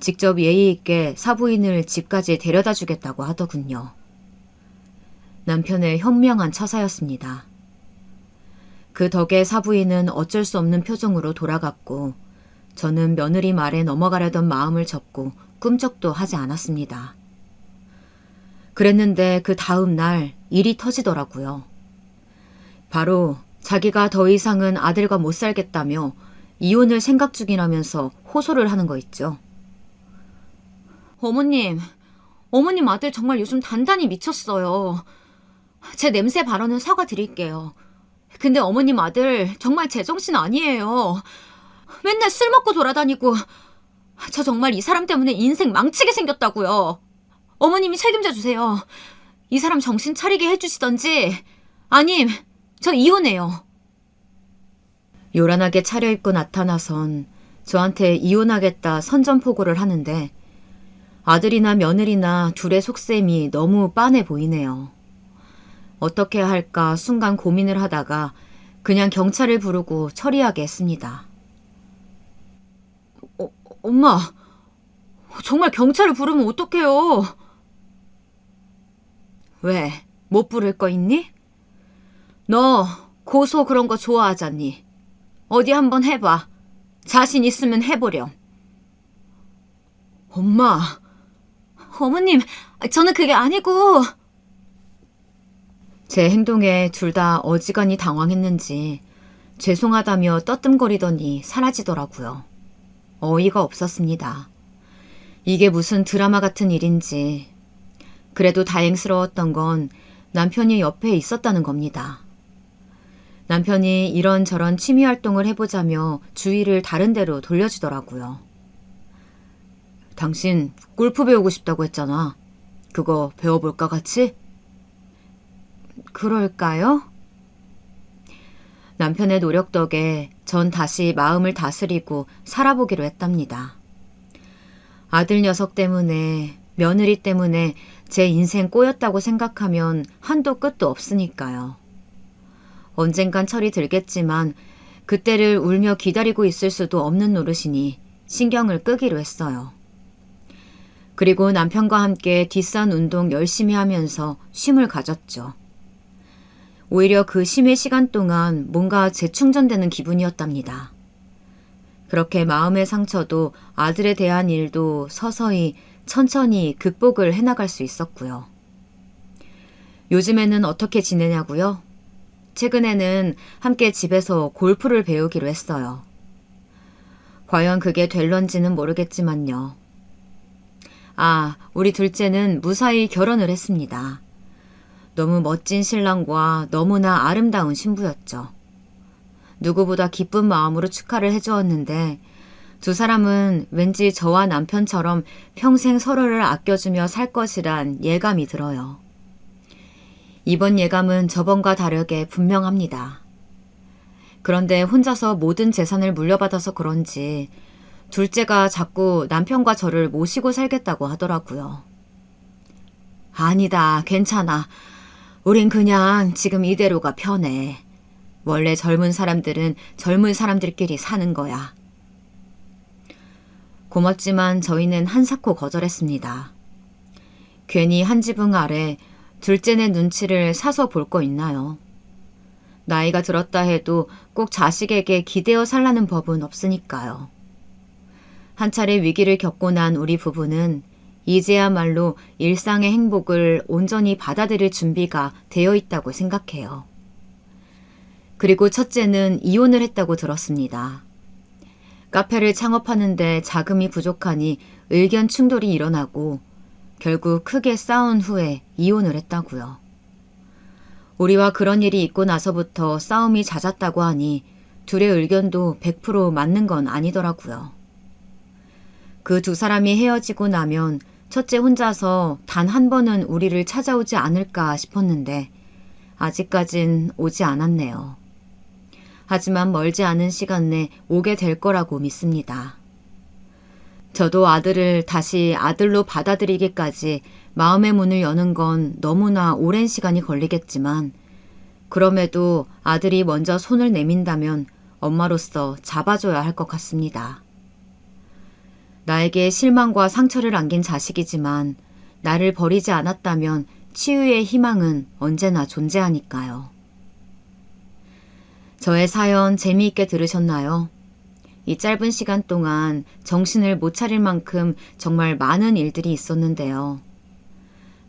직접 예의 있게 사부인을 집까지 데려다 주겠다고 하더군요. 남편의 현명한 처사였습니다. 그 덕에 사부인은 어쩔 수 없는 표정으로 돌아갔고 저는 며느리 말에 넘어가려던 마음을 접고 꿈쩍도 하지 않았습니다. 그랬는데 그 다음 날 일이 터지더라고요. 바로 자기가 더 이상은 아들과 못 살겠다며 이혼을 생각 중이라면서 호소를 하는 거 있죠. 어머님 아들 정말 요즘 단단히 미쳤어요. 제 냄새 발언은 사과드릴게요. 근데 어머님 아들 정말 제정신 아니에요. 맨날 술 먹고 돌아다니고 저 정말 이 사람 때문에 인생 망치게 생겼다고요. 어머님이 책임져 주세요. 이 사람 정신 차리게 해주시던지 아님 저 이혼해요. 요란하게 차려입고 나타나선 저한테 이혼하겠다 선전포고를 하는데 아들이나 며느리나 둘의 속셈이 너무 빤해 보이네요. 어떻게 할까 순간 고민을 하다가 그냥 경찰을 부르고 처리하게 했습니다. 엄마, 정말 경찰을 부르면 어떡해요? 왜? 못 부를 거 있니? 너 고소 그런 거 좋아하잖니? 어디 한번 해봐. 자신 있으면 해보렴. 엄마. 어머님, 저는 그게 아니고. 제 행동에 둘 다 어지간히 당황했는지 죄송하다며 떠뜸거리더니 사라지더라고요. 어이가 없었습니다. 이게 무슨 드라마 같은 일인지. 그래도 다행스러웠던 건 남편이 옆에 있었다는 겁니다. 남편이 이런저런 취미활동을 해보자며 주의를 다른 데로 돌려주더라고요. 당신 골프 배우고 싶다고 했잖아. 그거 배워볼까 같이? 그럴까요? 남편의 노력 덕에 전 다시 마음을 다스리고 살아보기로 했답니다. 아들 녀석 때문에, 며느리 때문에 제 인생 꼬였다고 생각하면 한도 끝도 없으니까요. 언젠간 철이 들겠지만 그때를 울며 기다리고 있을 수도 없는 노릇이니 신경을 끄기로 했어요. 그리고 남편과 함께 뒷산 운동 열심히 하면서 쉼을 가졌죠. 오히려 그 쉼의 시간 동안 뭔가 재충전되는 기분이었답니다. 그렇게 마음의 상처도 아들에 대한 일도 서서히 천천히 극복을 해나갈 수 있었고요. 요즘에는 어떻게 지내냐고요? 최근에는 함께 집에서 골프를 배우기로 했어요. 과연 그게 될런지는 모르겠지만요. 우리 둘째는 무사히 결혼을 했습니다. 너무 멋진 신랑과 너무나 아름다운 신부였죠. 누구보다 기쁜 마음으로 축하를 해주었는데 두 사람은 왠지 저와 남편처럼 평생 서로를 아껴주며 살 것이란 예감이 들어요. 이번 예감은 저번과 다르게 분명합니다. 그런데 혼자서 모든 재산을 물려받아서 그런지 둘째가 자꾸 남편과 저를 모시고 살겠다고 하더라고요. 아니다, 괜찮아. 우린 그냥 지금 이대로가 편해. 원래 젊은 사람들은 젊은 사람들끼리 사는 거야. 고맙지만 저희는 한사코 거절했습니다. 괜히 한 지붕 아래 둘째네 눈치를 사서 볼 거 있나요? 나이가 들었다 해도 꼭 자식에게 기대어 살라는 법은 없으니까요. 한 차례 위기를 겪고 난 우리 부부는 이제야말로 일상의 행복을 온전히 받아들일 준비가 되어 있다고 생각해요. 그리고 첫째는 이혼을 했다고 들었습니다. 카페를 창업하는데 자금이 부족하니 의견 충돌이 일어나고 결국 크게 싸운 후에 이혼을 했다고요. 우리와 그런 일이 있고 나서부터 싸움이 잦았다고 하니 둘의 의견도 100% 맞는 건 아니더라고요. 그 두 사람이 헤어지고 나면 첫째 혼자서 단 한 번은 우리를 찾아오지 않을까 싶었는데 아직까진 오지 않았네요. 하지만 멀지 않은 시간 내 오게 될 거라고 믿습니다. 저도 아들을 다시 아들로 받아들이기까지 마음의 문을 여는 건 너무나 오랜 시간이 걸리겠지만 그럼에도 아들이 먼저 손을 내민다면 엄마로서 잡아줘야 할 것 같습니다. 나에게 실망과 상처를 안긴 자식이지만 나를 버리지 않았다면 치유의 희망은 언제나 존재하니까요. 저의 사연 재미있게 들으셨나요? 이 짧은 시간 동안 정신을 못 차릴 만큼 정말 많은 일들이 있었는데요.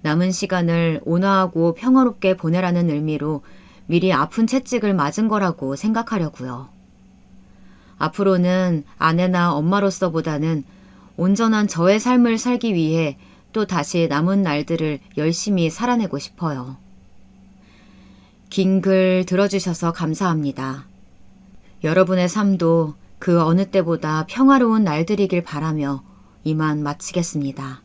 남은 시간을 온화하고 평화롭게 보내라는 의미로 미리 아픈 채찍을 맞은 거라고 생각하려고요. 앞으로는 아내나 엄마로서보다는 온전한 저의 삶을 살기 위해 또 다시 남은 날들을 열심히 살아내고 싶어요. 긴 글 들어주셔서 감사합니다. 여러분의 삶도 그 어느 때보다 평화로운 날들이길 바라며 이만 마치겠습니다.